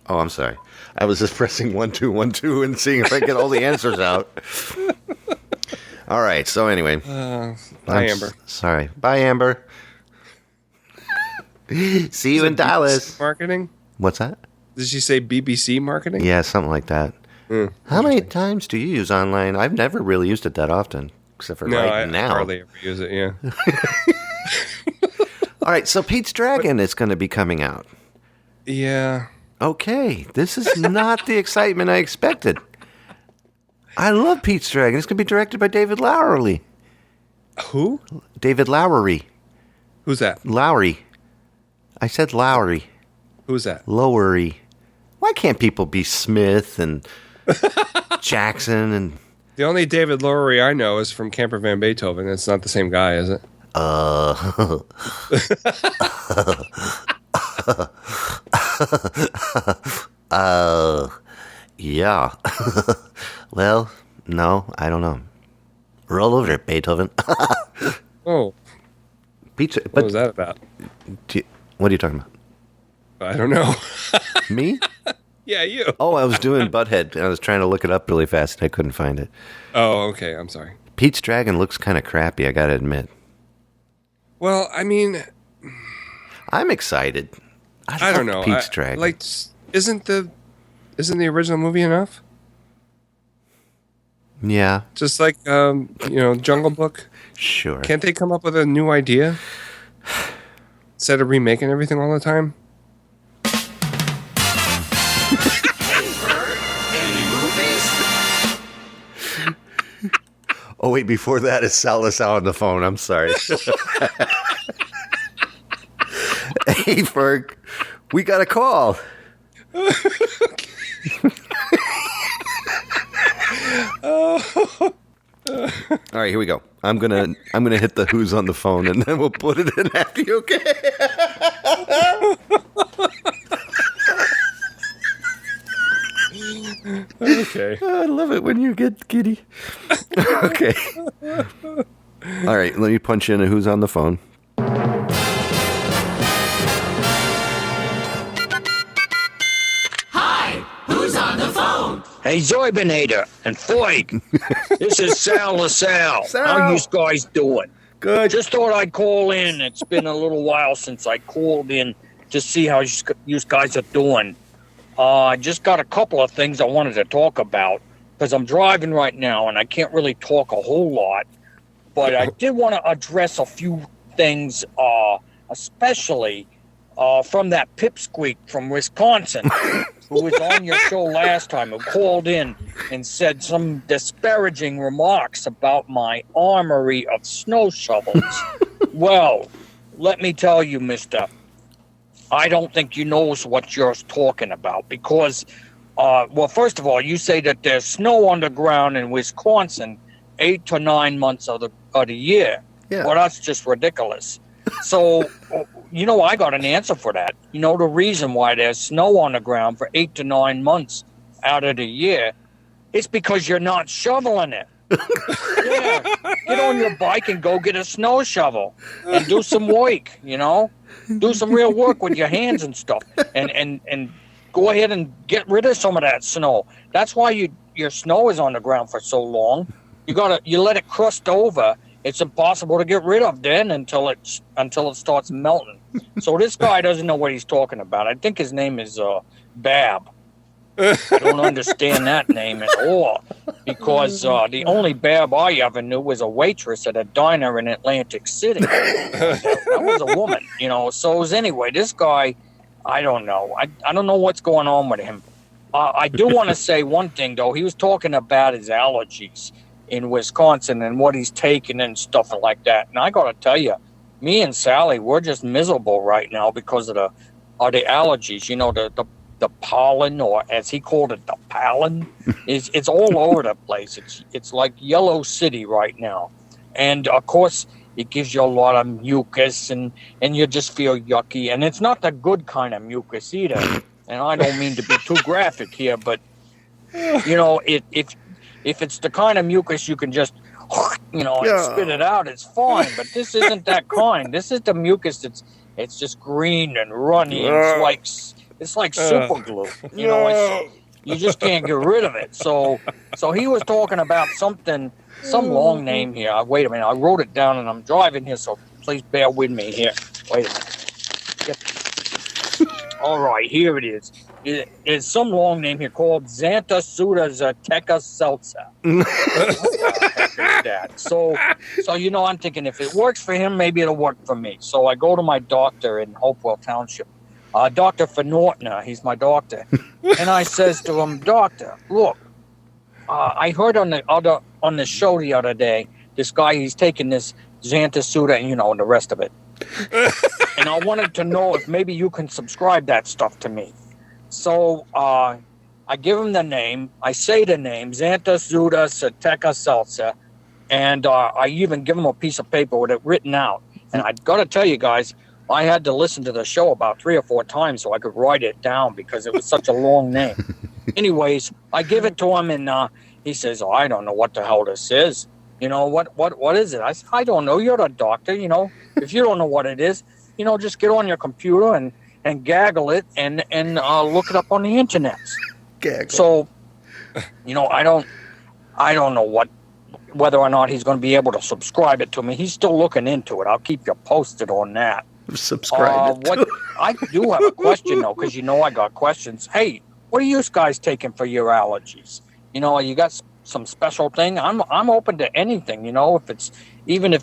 [SPEAKER 2] Oh, I'm sorry. I was just pressing 1 2 1 2 and seeing if I get all the answers out. All right. So anyway,
[SPEAKER 1] bye, Amber.
[SPEAKER 2] Sorry. Bye, Amber. See you in Dallas.
[SPEAKER 1] Marketing?
[SPEAKER 2] What's that?
[SPEAKER 1] Did she say BBC marketing?
[SPEAKER 2] Yeah, something like that. How many times do you use online? I've never really used it that often, except for now.
[SPEAKER 1] I hardly ever use it, yeah.
[SPEAKER 2] All right, so Pete's Dragon is going to be coming out.
[SPEAKER 1] Yeah.
[SPEAKER 2] Okay, this is not the excitement I expected. I love Pete's Dragon. It's going to be directed by David Lowery.
[SPEAKER 1] Who?
[SPEAKER 2] David Lowery.
[SPEAKER 1] Who's that?
[SPEAKER 2] Lowery. I said Lowery.
[SPEAKER 1] Who's that?
[SPEAKER 2] Lowery. Why can't people be Smith and Jackson and...
[SPEAKER 1] The only David Lowery I know is from Camper Van Beethoven. It's not the same guy, is it?
[SPEAKER 2] Yeah. Well, no, I don't know. Roll over it, Beethoven.
[SPEAKER 1] Oh.
[SPEAKER 2] Pizza.
[SPEAKER 1] What was that about?
[SPEAKER 2] What are you talking about?
[SPEAKER 1] I don't know.
[SPEAKER 2] Me?
[SPEAKER 1] Yeah, you.
[SPEAKER 2] Oh, I was doing Butthead, and I was trying to look it up really fast, and I couldn't find it.
[SPEAKER 1] Oh, okay. I'm sorry.
[SPEAKER 2] Pete's Dragon looks kind of crappy, I gotta admit.
[SPEAKER 1] Well, I mean...
[SPEAKER 2] I'm excited.
[SPEAKER 1] I don't know.
[SPEAKER 2] Pete's Dragon.
[SPEAKER 1] Like, isn't the original movie enough?
[SPEAKER 2] Yeah.
[SPEAKER 1] Just like, Jungle Book?
[SPEAKER 2] Sure.
[SPEAKER 1] Can't they come up with a new idea? Instead of remaking everything all the time?
[SPEAKER 2] Oh, wait, before that, it's Sal LaSalle on the phone. I'm sorry. Hey, Ferg, we got a call. All right, here we go. I'm gonna hit the who's on the phone, and then we'll put it in after you, okay?
[SPEAKER 1] Okay.
[SPEAKER 2] I love it when you get giddy. Okay. All right, let me punch in a who's on the phone.
[SPEAKER 11] Hi, who's on the phone? Hey, Zoibinator and Floyd. This is Sal LaSalle. How you guys doing?
[SPEAKER 2] Good.
[SPEAKER 11] Just thought I'd call in. It's been a little while since I called in to see how you guys are doing. I just got a couple of things I wanted to talk about because I'm driving right now and I can't really talk a whole lot. But I did want to address a few things, especially from that pipsqueak from Wisconsin who was on your show last time, who called in and said some disparaging remarks about my armory of snow shovels. Well, let me tell you, Mr. I don't think you knows what you're talking about because, well, first of all, you say that there's snow on the ground in Wisconsin 8 to 9 months of the year.
[SPEAKER 2] Yeah.
[SPEAKER 11] Well, that's just ridiculous. So, I got an answer for that. The reason why there's snow on the ground for 8 to 9 months out of the year is because you're not shoveling it. Yeah, get on your bike and go get a snow shovel and do some work, do some real work with your hands and stuff and go ahead and get rid of some of that snow. That's why your snow is on the ground for so long. You let it crust over. It's impossible to get rid of then until it starts melting. So this guy doesn't know what he's talking about. I think his name is Bab. I don't understand that name at all because the only Bab I ever knew was a waitress at a diner in Atlantic City. That was a woman, So anyway, this guy, I don't know. I don't know what's going on with him. I do want to say one thing, though. He was talking about his allergies in Wisconsin and what he's taking and stuff like that. And I got to tell you, me and Sally, we're just miserable right now because of the allergies. The pollen, or as he called it, the pollen, it's all over the place. It's like Yellow City right now. And, of course, it gives you a lot of mucus, and you just feel yucky. And it's not the good kind of mucus either. And I don't mean to be too graphic here, but, if it's the kind of mucus you can just, and spit it out, it's fine. But this isn't that kind. This is the mucus it's just green and runny. And it's like super glue. You just can't get rid of it. So he was talking about some long name here. Wait a minute. I wrote it down and I'm driving here, so please bear with me here. Wait a minute. All right, here it is. It's some long name here called Xantha Suda Zateca Seltzer. What the heck is that? So I'm thinking if it works for him, maybe it'll work for me. So I go to my doctor in Hopewell Township. Dr. Fennortner, he's my doctor. And I says to him, Doctor, look, I heard on the show the other day, this guy, he's taking this Xantha Suda and the rest of it. And I wanted to know if maybe you can subscribe that stuff to me. So I give him the name. I say the name, Xantha Suda Zateca Seltzer. And I even give him a piece of paper with it written out. And I got to tell you guys, I had to listen to the show about 3 or 4 times so I could write it down because it was such a long name. Anyways, I give it to him and he says, I don't know what the hell this is. What is it? I said, I don't know. You're the doctor, If you don't know what it is, just get on your computer and gaggle it and look it up on the internet.
[SPEAKER 2] Gaggle.
[SPEAKER 11] So, I don't know whether or not he's going to be able to subscribe it to me. He's still looking into it. I'll keep you posted on that.
[SPEAKER 2] Subscribe.
[SPEAKER 11] I do have a question though, because I got questions. Hey, what are you guys taking for your allergies? You got some special thing? I'm open to anything. If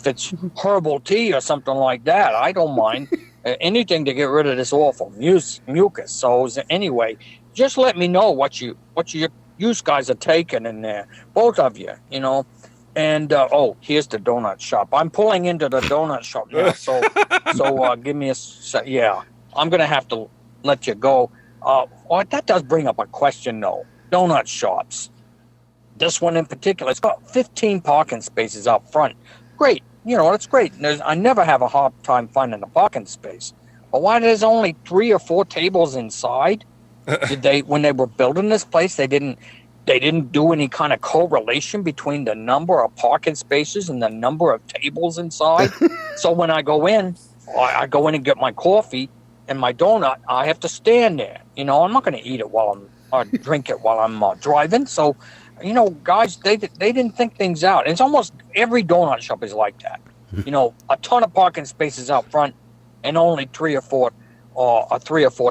[SPEAKER 11] it's herbal tea or something like that, I don't mind anything to get rid of this awful mucus. So anyway, just let me know what you guys are taking in there, both of you. And here's the donut shop. I'm pulling into the donut shop now, so give me I'm gonna have to let you go. That does bring up a question though. Donut shops. This one in particular, it's got 15 parking spaces out front. Great, that's great. I never have a hard time finding a parking space. But why there's only 3 or 4 tables inside? When they were building this place, they didn't do any kind of correlation between the number of parking spaces and the number of tables inside. So when I go in and get my coffee and my donut, I have to stand there. I'm not going to eat it or drink it while I'm driving. So, guys, they didn't think things out. And it's almost every donut shop is like that. A ton of parking spaces out front and only 3 or 4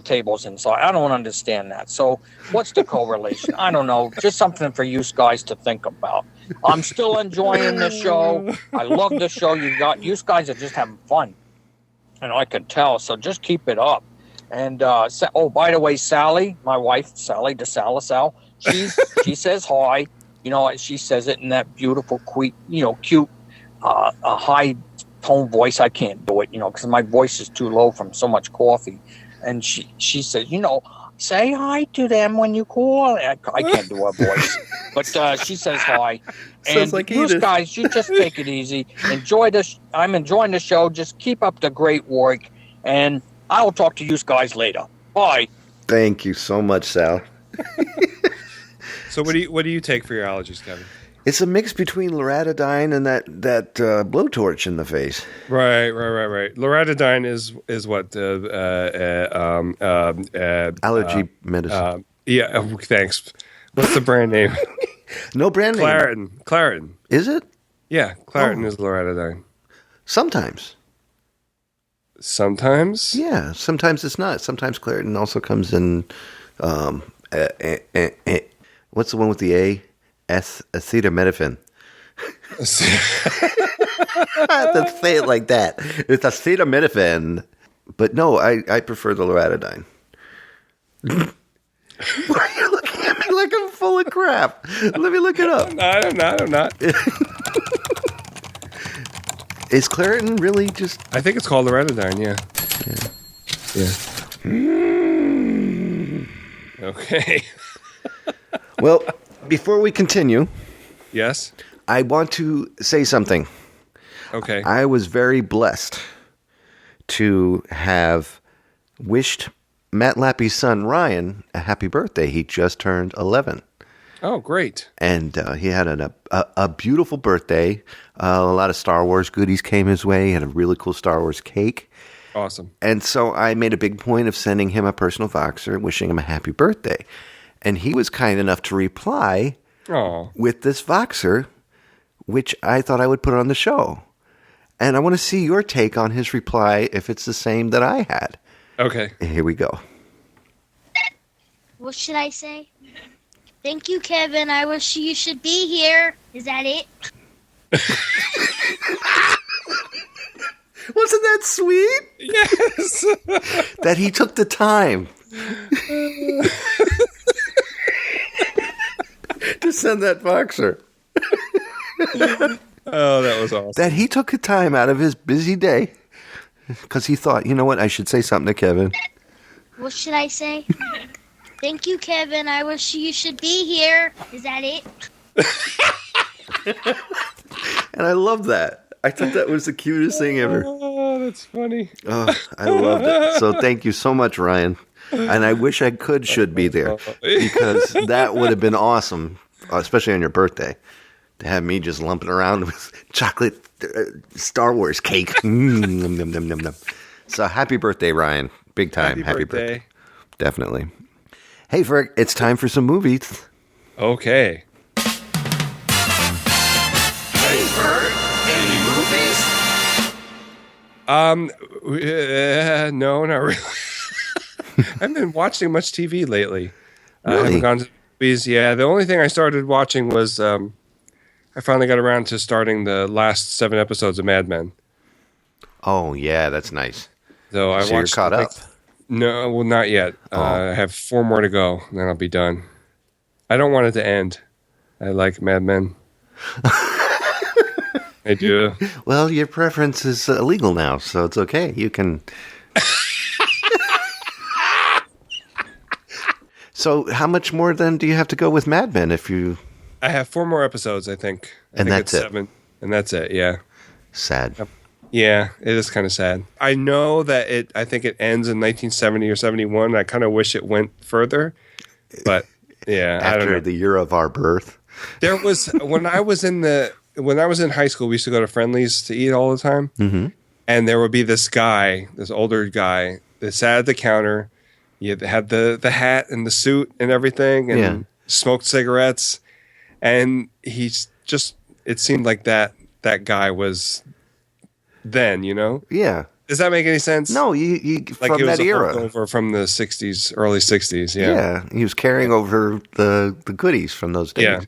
[SPEAKER 11] tables inside. I don't understand that. So what's the correlation? I don't know. Just something for you guys to think about. I'm still enjoying the show. I love the show. You guys are just having fun. And I can tell. So just keep it up. And, by the way, Sally, my wife, Sally DeSalasal, she says hi. She says it in that beautiful, cute, high tone voice. I can't do it, because my voice is too low from so much coffee. and she said, say hi to them when you call. I can't do her voice, but she says hi. And
[SPEAKER 2] like
[SPEAKER 11] you
[SPEAKER 2] Edith.
[SPEAKER 11] guys, you just take it easy. Enjoy this. I'm enjoying the show. Just keep up the great work, and I will talk to you guys later. Bye.
[SPEAKER 2] Thank you so much, Sal.
[SPEAKER 1] So what do you take for your allergies, Kevin?
[SPEAKER 2] It's a mix between loratadine and that blowtorch in the face.
[SPEAKER 1] Right. Loratadine is what
[SPEAKER 2] allergy medicine.
[SPEAKER 1] Yeah. Thanks. What's the brand name?
[SPEAKER 2] No brand name.
[SPEAKER 1] Claritin.
[SPEAKER 2] Is it?
[SPEAKER 1] Yeah, Claritin is loratadine.
[SPEAKER 2] Sometimes.
[SPEAKER 1] Sometimes?
[SPEAKER 2] Yeah, sometimes it's not. Sometimes Claritin also comes in. What's the one with the A? Acetaminophen. Let's say it like that. It's acetaminophen. But no, I prefer the loratadine. Why are you looking at me like I'm full of crap? Let me look it up.
[SPEAKER 1] I'm not.
[SPEAKER 2] Is Claritin really just...
[SPEAKER 1] I think it's called loratadine, yeah. Okay.
[SPEAKER 2] Well, before we continue...
[SPEAKER 1] Yes?
[SPEAKER 2] I want to say something.
[SPEAKER 1] Okay.
[SPEAKER 2] I was very blessed to have wished Matt Lappy's son, Ryan, a happy birthday. He just turned 11.
[SPEAKER 1] Oh, great.
[SPEAKER 2] And he had a beautiful birthday. A lot of Star Wars goodies came his way. He had a really cool Star Wars cake.
[SPEAKER 1] Awesome.
[SPEAKER 2] And so I made a big point of sending him a personal Voxer, wishing him a happy birthday. And he was kind enough to reply with this Voxer, which I thought I would put on the show. And I want to see your take on his reply, if it's the same that I had.
[SPEAKER 1] Okay.
[SPEAKER 2] Here we go.
[SPEAKER 12] What should I say? Thank you, Kevin. I wish you should be here. Is that it?
[SPEAKER 2] Wasn't that sweet?
[SPEAKER 1] Yes.
[SPEAKER 2] That he took the time to send that Voxer.
[SPEAKER 1] Oh, that was awesome.
[SPEAKER 2] That he took the time out of his busy day because he thought, you know what, I should say something to Kevin.
[SPEAKER 12] What should I say? Thank you, Kevin. I wish you should be here. Is that it?
[SPEAKER 2] And I love that. I thought that was the cutest thing ever.
[SPEAKER 1] Oh, that's funny.
[SPEAKER 2] Oh, I loved it. So thank you so much, Ryan. And I wish I should be there because that would have been awesome, especially on your birthday, to have me just lumping around with chocolate Star Wars cake. Nom, nom, nom, nom, nom. So happy birthday, Ryan. Big time. Happy birthday. Definitely. Hey, Ferg, it's time for some movies.
[SPEAKER 1] Okay.
[SPEAKER 6] Hey, Bert, any movies?
[SPEAKER 1] No, not really. I haven't been watching much TV lately.
[SPEAKER 2] Really?
[SPEAKER 1] I haven't gone to movies. Yeah, the only thing I started watching was I finally got around to starting the last 7 episodes of Mad Men.
[SPEAKER 2] Oh, yeah, that's nice.
[SPEAKER 1] So I watched.
[SPEAKER 2] You're caught up?
[SPEAKER 1] No, well, not yet. I have 4 more to go, and then I'll be done. I don't want it to end. I like Mad Men. I do.
[SPEAKER 2] Well, your preference is illegal now, so it's okay. You can... So how much more then do you have to go with Mad Men if you...
[SPEAKER 1] I have 4 more episodes, I think. I
[SPEAKER 2] And
[SPEAKER 1] think
[SPEAKER 2] that's
[SPEAKER 1] it's
[SPEAKER 2] it?
[SPEAKER 1] 7. And that's it, yeah.
[SPEAKER 2] Sad.
[SPEAKER 1] Yeah, it is kind of sad. I know that I think it ends in 1970 or 71. I kind of wish it went further. But, yeah, I don't know.
[SPEAKER 2] After the year of our birth.
[SPEAKER 1] There was... when I was in high school, we used to go to Friendly's to eat all the time.
[SPEAKER 2] Mm-hmm.
[SPEAKER 1] And there would be this older guy that sat at the counter. He had the hat and the suit and everything and smoked cigarettes. And he's just... It seemed like that guy was... Then, you know?
[SPEAKER 2] Yeah.
[SPEAKER 1] Does that make any sense?
[SPEAKER 2] No, you
[SPEAKER 1] like
[SPEAKER 2] from
[SPEAKER 1] it was
[SPEAKER 2] that era.
[SPEAKER 1] Over from the 60s, early 60s, yeah.
[SPEAKER 2] Yeah, he was carrying over the goodies from those days.
[SPEAKER 1] Yeah.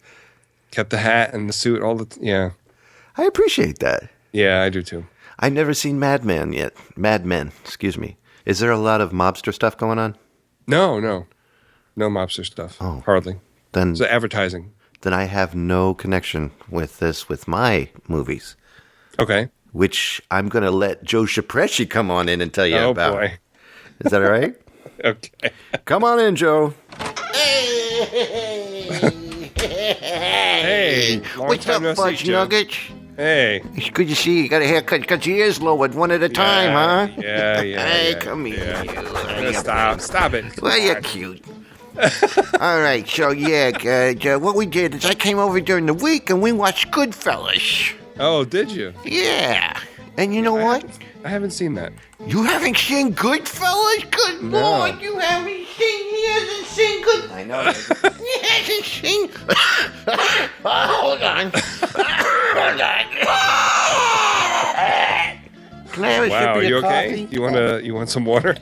[SPEAKER 1] Kept the hat and the suit yeah.
[SPEAKER 2] I appreciate that.
[SPEAKER 1] Yeah, I do too.
[SPEAKER 2] I've never seen Mad Men yet. Mad Men, excuse me. Is there a lot of mobster stuff going on?
[SPEAKER 1] No. No mobster stuff.
[SPEAKER 2] Oh.
[SPEAKER 1] Hardly.
[SPEAKER 2] Then
[SPEAKER 1] it's advertising.
[SPEAKER 2] Then I have no connection with this with my movies.
[SPEAKER 1] Okay.
[SPEAKER 2] Which I'm going to let Joe Supresci come on in and tell you about.
[SPEAKER 1] Oh, boy.
[SPEAKER 2] Is that all right?
[SPEAKER 1] Okay.
[SPEAKER 2] Come on in, Joe.
[SPEAKER 1] Hey,
[SPEAKER 2] what's up, Fudge Nuggets?
[SPEAKER 1] Hey.
[SPEAKER 2] It's good to see you. You got a haircut. Got your ears lowered one at a time, huh?
[SPEAKER 1] Yeah.
[SPEAKER 2] Hey, come here.
[SPEAKER 1] Stop it.
[SPEAKER 2] Well, you're cute. All right, so what we did is I came over during the week and we watched Goodfellas.
[SPEAKER 1] Oh, did you?
[SPEAKER 2] Yeah. And you know what?
[SPEAKER 1] I haven't seen that.
[SPEAKER 2] You haven't seen Goodfellas? Good Lord, you haven't seen. He hasn't seen Good. I know. He hasn't seen. Hold on. Can I have a sip
[SPEAKER 1] Wow,
[SPEAKER 2] of
[SPEAKER 1] you
[SPEAKER 2] your
[SPEAKER 1] okay?
[SPEAKER 2] coffee?
[SPEAKER 1] You want some water?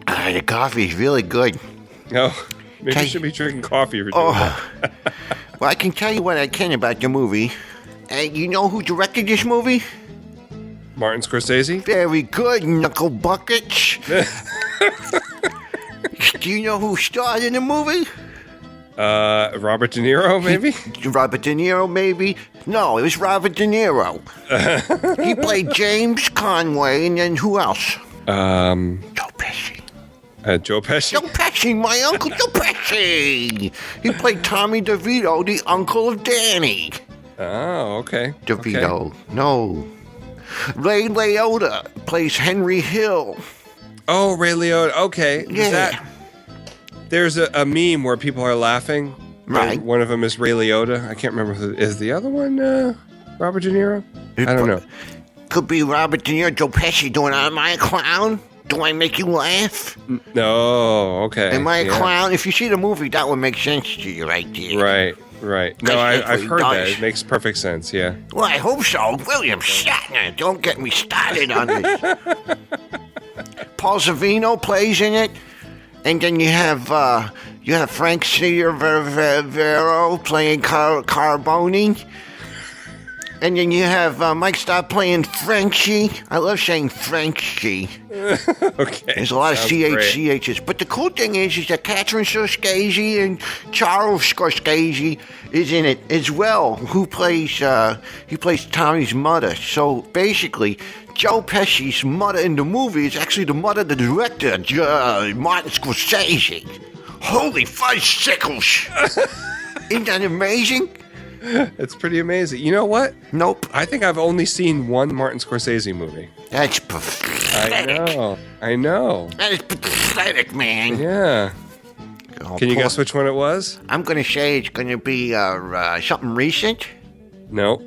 [SPEAKER 2] The coffee's really good.
[SPEAKER 1] No, maybe you should be drinking coffee if you're doing that.
[SPEAKER 2] Well, I can tell you what I can about the movie. You know who directed this movie?
[SPEAKER 1] Martin Scorsese?
[SPEAKER 2] Very good, knuckle buckets. Do you know who starred in the movie?
[SPEAKER 1] Robert De Niro, maybe?
[SPEAKER 2] Robert De Niro, maybe? No, it was Robert De Niro. He played James Conway, and then who else? Joe Pesci.
[SPEAKER 1] Joe Pesci?
[SPEAKER 2] Joe Pesci, my uncle Joe Pesci. He played Tommy DeVito, the uncle of Danny.
[SPEAKER 1] Oh, okay.
[SPEAKER 2] DeVito, no. Ray Liotta plays Henry Hill.
[SPEAKER 1] Oh, Ray Liotta. Okay.
[SPEAKER 2] Yeah.
[SPEAKER 1] There's a meme where people are laughing.
[SPEAKER 2] Right.
[SPEAKER 1] One of them is Ray Liotta. I can't remember. Is the other one Robert De Niro? I don't know.
[SPEAKER 2] Could be Robert De Niro, Joe Pesci doing Am I a Clown? Do I make you laugh?
[SPEAKER 1] No, okay.
[SPEAKER 2] Am I a clown? If you see the movie, that would make sense to you right there.
[SPEAKER 1] Right. No, I've heard that. It makes perfect sense, yeah.
[SPEAKER 2] Well, I hope so. William Shatner, don't get me started on this. Paul Savino plays in it. And then you have Frank Vero playing Carboni. And then you have Mike Stott playing Frenchie. I love saying Frenchie.
[SPEAKER 1] Okay.
[SPEAKER 2] There's a lot of CHs. But the cool thing is that Catherine Scorsese and Charles Scorsese is in it as well. Who plays he plays Tommy's mother. So basically, Joe Pesci's mother in the movie is actually the mother of the director, Martin Scorsese. Holy fudge sickles! Isn't that amazing?
[SPEAKER 1] It's pretty amazing. You know what?
[SPEAKER 2] Nope.
[SPEAKER 1] I think I've only seen one Martin Scorsese movie.
[SPEAKER 2] That's pathetic.
[SPEAKER 1] I know.
[SPEAKER 2] That is pathetic, man.
[SPEAKER 1] Yeah.
[SPEAKER 2] Oh,
[SPEAKER 1] Can you guess which one it was?
[SPEAKER 2] I'm going to say it's going to be something recent.
[SPEAKER 1] No.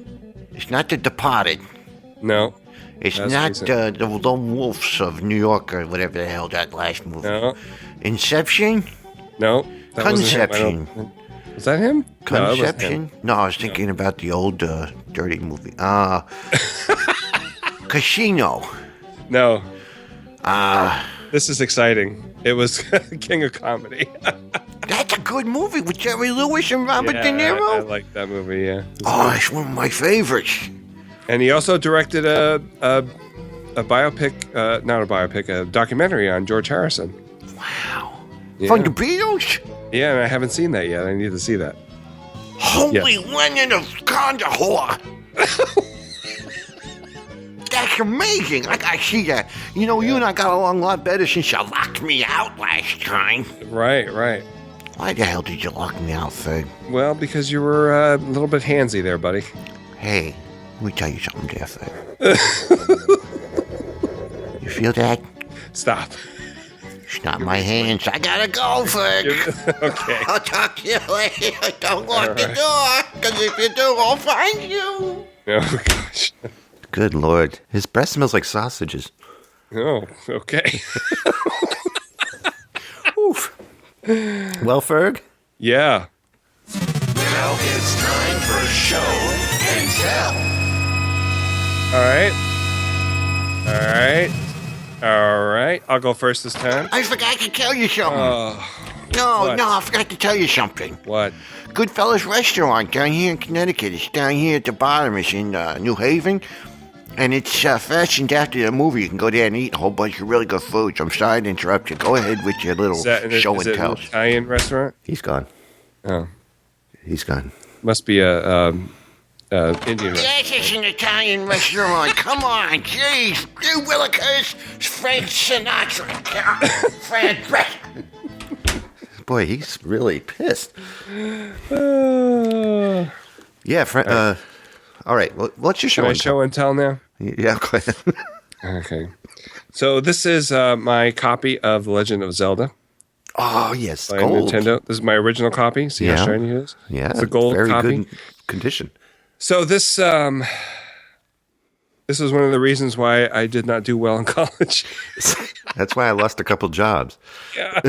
[SPEAKER 2] It's not The Departed.
[SPEAKER 1] No.
[SPEAKER 2] It's not the Lone Wolves of New York or whatever the hell that last movie.
[SPEAKER 1] No.
[SPEAKER 2] Inception?
[SPEAKER 1] No.
[SPEAKER 2] Conception.
[SPEAKER 1] Was that him?
[SPEAKER 2] Conception? No, I was thinking about the old dirty movie. Casino.
[SPEAKER 1] No. This is exciting. It was King of Comedy.
[SPEAKER 2] That's a good movie with Jerry Lewis and Robert De Niro.
[SPEAKER 1] I like that movie, yeah.
[SPEAKER 2] It's one of my favorites.
[SPEAKER 1] And he also directed a biopic, not a biopic, a documentary on George Harrison.
[SPEAKER 2] Wow.
[SPEAKER 1] Yeah.
[SPEAKER 2] From the Beatles?
[SPEAKER 1] Yeah, and I haven't seen that yet. I need to see that.
[SPEAKER 2] Holy Lennon of Condahore. That's amazing. I gotta see that. You know, you and I got along a lot better since you locked me out last time.
[SPEAKER 1] Right.
[SPEAKER 2] Why the hell did you lock me out, Fred?
[SPEAKER 1] Well, because you were a little bit handsy there, buddy.
[SPEAKER 2] Hey, let me tell you something there, Fred. You feel that?
[SPEAKER 1] Stop.
[SPEAKER 2] It's not my hands. I gotta go, Fred.
[SPEAKER 1] Okay.
[SPEAKER 2] I'll talk to you later. Don't lock the door, because if you do, I'll find you.
[SPEAKER 1] Oh, gosh.
[SPEAKER 13] Good Lord. His breath smells like sausages.
[SPEAKER 1] Oh, okay.
[SPEAKER 13] Oof. Well, Ferg?
[SPEAKER 1] Yeah.
[SPEAKER 6] Now it's time for show and tell.
[SPEAKER 1] All right. I'll go first this time.
[SPEAKER 2] I forgot to tell you something.
[SPEAKER 1] What?
[SPEAKER 2] No, I forgot to tell you something.
[SPEAKER 1] What?
[SPEAKER 2] Goodfellas Restaurant down here in Connecticut. It's down here at the bottom. It's in New Haven. And it's fastened after the movie. You can go there and eat a whole bunch of really good food. So I'm sorry to interrupt you. Go ahead with your little show and tell.
[SPEAKER 1] Is it an Italian restaurant?
[SPEAKER 13] He's gone.
[SPEAKER 1] Oh.
[SPEAKER 13] He's gone.
[SPEAKER 1] Must be a Indian.
[SPEAKER 2] Yes, it's an Italian restaurant. Come on, jeez. You Willikers, Frank Sinatra. Frank. Boy, he's really pissed. Yeah, all right. Well, what's your show?
[SPEAKER 1] Can I show and tell now?
[SPEAKER 2] Yeah, go ahead.
[SPEAKER 1] Okay. So this is my copy of The Legend of Zelda.
[SPEAKER 2] Oh, yes.
[SPEAKER 1] By
[SPEAKER 2] Gold.
[SPEAKER 1] Nintendo. This is my original copy. See how shiny it is?
[SPEAKER 2] Yeah.
[SPEAKER 1] It's a gold
[SPEAKER 2] very
[SPEAKER 1] copy.
[SPEAKER 2] Good condition.
[SPEAKER 1] So this is one of the reasons why I did not do well in college.
[SPEAKER 2] That's why I lost a couple jobs.
[SPEAKER 1] Yeah.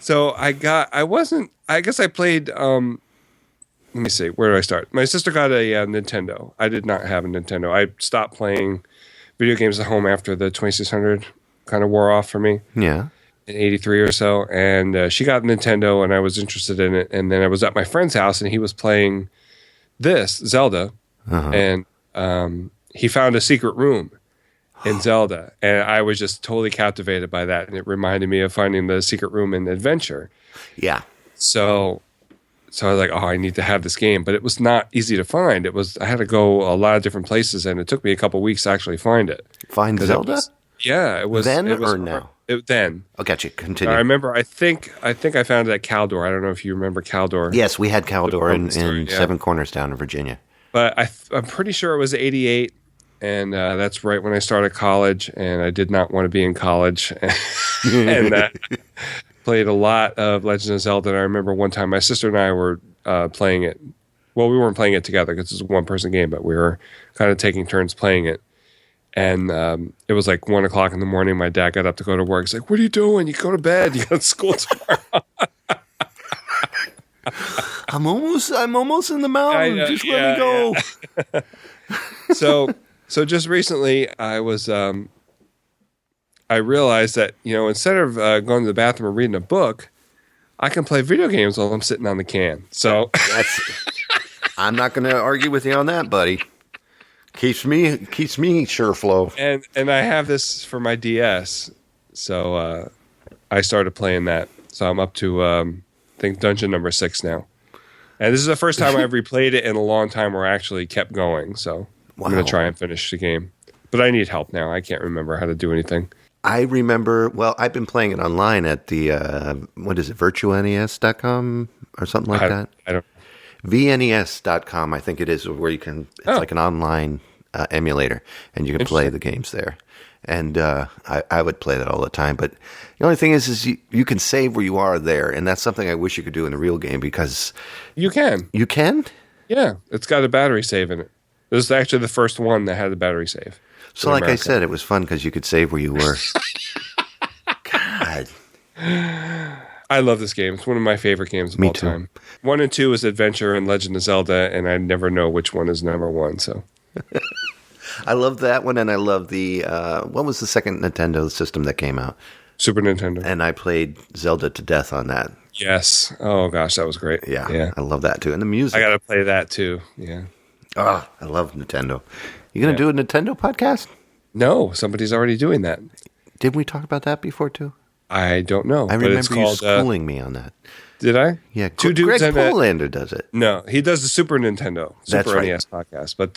[SPEAKER 1] So I guess I played, let me see, where do I start? My sister got a Nintendo. I did not have a Nintendo. I stopped playing video games at home after the 2600 kind of wore off for me.
[SPEAKER 2] Yeah.
[SPEAKER 1] In 83 or so. And she got a Nintendo and I was interested in it. And then I was at my friend's house and he was playing this, Zelda. And he found a secret room in Zelda, and I was just totally captivated by that, and it reminded me of finding the secret room in Adventure.
[SPEAKER 2] Yeah.
[SPEAKER 1] So I was like, oh, I need to have this game, but it was not easy to find. I had to go a lot of different places, and it took me a couple weeks to actually find it.
[SPEAKER 2] Find Zelda?
[SPEAKER 1] It was
[SPEAKER 2] then
[SPEAKER 1] it was
[SPEAKER 2] or now?
[SPEAKER 1] Then.
[SPEAKER 2] Oh, gotcha. Continue.
[SPEAKER 1] I remember. I think I found it at Caldor. I don't know if you remember Caldor.
[SPEAKER 2] Yes, we had Caldor in Seven Corners down in Virginia.
[SPEAKER 1] But I'm pretty sure it was 88. And that's right when I started college, and I did not want to be in college. And played a lot of Legend of Zelda. And I remember one time my sister and I were playing it. Well, we weren't playing it together because it's a one-person game, but we were kind of taking turns playing it. And it was like 1 o'clock in the morning. My dad got up to go to work. He's like, "What are you doing? You go to bed. You got school tomorrow."
[SPEAKER 2] I'm almost in the mountain. Just let me go.
[SPEAKER 1] Yeah. So just recently, I realized that, instead of going to the bathroom or reading a book, I can play video games while I'm sitting on the can. So
[SPEAKER 2] I'm not going to argue with you on that, buddy. Keeps me sure flow.
[SPEAKER 1] And I have this for my DS, so I started playing that. So I'm up to I think dungeon number 6 now, and this is the first time I've replayed it in a long time where I actually kept going. So. Wow. I'm going to try and finish the game. But I need help now. I can't remember how to do anything.
[SPEAKER 2] I remember, I've been playing it online at the, virtuanes.com or something like that?
[SPEAKER 1] I don't
[SPEAKER 2] VNES.com, I think it is, where you can, it's like an online emulator, and you can play the games there. And I would play that all the time. But the only thing is you can save where you are there, and that's something I wish you could do in the real game because...
[SPEAKER 1] You can.
[SPEAKER 2] You can?
[SPEAKER 1] Yeah. It's got a battery save in it. This is actually the first one that had a battery save.
[SPEAKER 2] So like I said, it was fun because you could save where you were. God.
[SPEAKER 1] I love this game. It's one of my favorite games of all time. 1 and 2 is Adventure and Legend of Zelda, and I never know which one is number 1. So
[SPEAKER 2] I love that one, and I love the what was the second Nintendo system that came out?
[SPEAKER 1] Super Nintendo.
[SPEAKER 2] And I played Zelda to death on that.
[SPEAKER 1] Yes. Oh gosh, that was great.
[SPEAKER 2] Yeah. I love that too, and the music.
[SPEAKER 1] I got to play that too. Yeah.
[SPEAKER 2] Oh, I love Nintendo. You gonna do a Nintendo podcast?
[SPEAKER 1] No, somebody's already doing that.
[SPEAKER 2] Didn't we talk about that before too?
[SPEAKER 1] I don't know.
[SPEAKER 2] I remember you schooling me on that.
[SPEAKER 1] Did I?
[SPEAKER 2] Yeah,
[SPEAKER 1] Two dudes
[SPEAKER 2] Greg Polander does it.
[SPEAKER 1] No, he does the Super Nintendo, Super NES podcast. But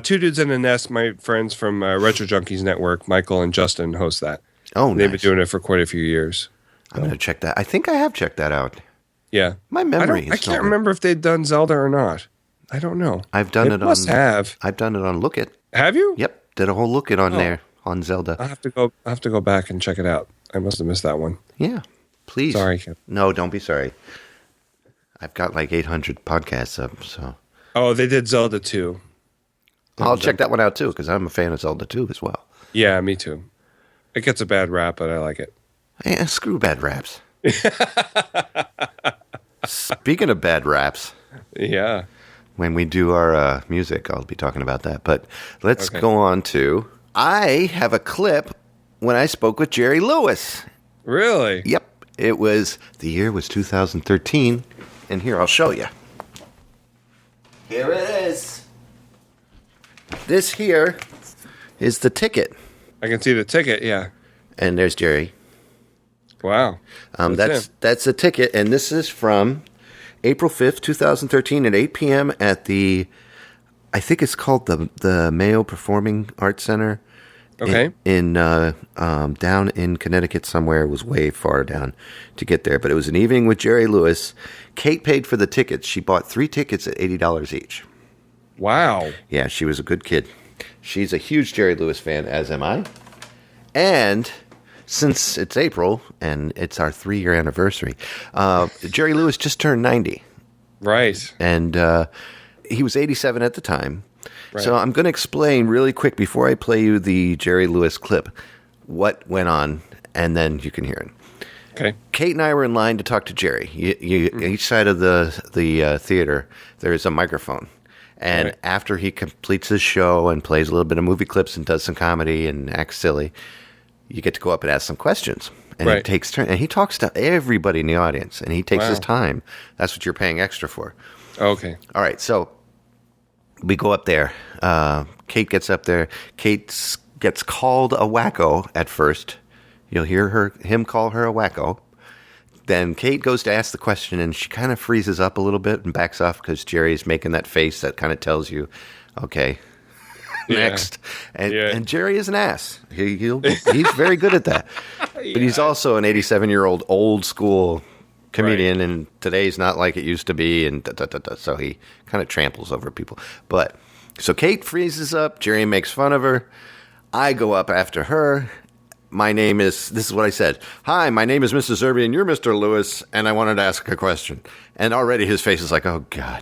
[SPEAKER 1] Two Dudes in a Nest, my friends from Retro Junkies Network, Michael and Justin, host that.
[SPEAKER 2] Oh, nice.
[SPEAKER 1] They've been doing it for quite a few years.
[SPEAKER 2] I'm going to check that. I think I have checked that out.
[SPEAKER 1] Yeah.
[SPEAKER 2] My memory
[SPEAKER 1] I can't remember if they've done Zelda or not. I don't know.
[SPEAKER 2] I've done it on...
[SPEAKER 1] Must have.
[SPEAKER 2] I've done it on Look It.
[SPEAKER 1] Have you?
[SPEAKER 2] Yep. Did a whole Look It on there, on Zelda.
[SPEAKER 1] I have to go back and check it out. I must have missed that one.
[SPEAKER 2] Yeah. Please.
[SPEAKER 1] Sorry, Kim.
[SPEAKER 2] No, don't be sorry. I've got like 800 podcasts up, so...
[SPEAKER 1] Oh, they did Zelda 2.
[SPEAKER 2] I'll check that one out too, because I'm a fan of Zelda 2 as well.
[SPEAKER 1] Yeah, me too. It gets a bad rap, but I like it.
[SPEAKER 2] Yeah, screw bad raps. Speaking of bad raps.
[SPEAKER 1] Yeah.
[SPEAKER 2] When we do our music, I'll be talking about that. But let's go on to... I have a clip when I spoke with Jerry Lewis.
[SPEAKER 1] Really?
[SPEAKER 2] Yep. It was... The year was 2013. And here, I'll show you. Here it is. This here is the ticket.
[SPEAKER 1] I can see the ticket, yeah.
[SPEAKER 2] And there's Jerry.
[SPEAKER 1] Wow.
[SPEAKER 2] That's the ticket, and this is from April 5th, 2013 at 8 p.m. at the, I think it's called the Mayo Performing Arts Center.
[SPEAKER 1] Okay.
[SPEAKER 2] In down in Connecticut somewhere. It was way far down to get there. But it was an evening with Jerry Lewis. Kate paid for the tickets. She bought 3 tickets at $80 each.
[SPEAKER 1] Wow.
[SPEAKER 2] Yeah, she was a good kid. She's a huge Jerry Lewis fan, as am I. And since it's April and it's our 3-year anniversary, Jerry Lewis just turned 90.
[SPEAKER 1] Right.
[SPEAKER 2] And he was 87 at the time.
[SPEAKER 1] Right.
[SPEAKER 2] So I'm going to explain really quick before I play you the Jerry Lewis clip what went on, and then you can hear it.
[SPEAKER 1] Okay.
[SPEAKER 2] Kate and I were in line to talk to Jerry. Each side of the theater, there is a microphone. And after he completes his show and plays a little bit of movie clips and does some comedy and acts silly, you get to go up and ask some questions. And it takes turn. And he talks to everybody in the audience, and he takes his time. That's what you're paying extra for.
[SPEAKER 1] Okay.
[SPEAKER 2] All right, so we go up there. Kate gets up there. Kate gets called a wacko at first. You'll hear him call her a wacko. Then Kate goes to ask the question, and she kind of freezes up a little bit and backs off because Jerry's making that face that kind of tells you, okay, next. And Jerry is an ass. He's very good at that. But he's also an 87-year-old old school comedian, and today's not like it used to be, and so he kind of tramples over people. But so Kate freezes up. Jerry makes fun of her. I go up after her. This is what I said. Hi, my name is Mr. Zerby, and you're Mr. Lewis, and I wanted to ask a question. And already his face is like, oh, God.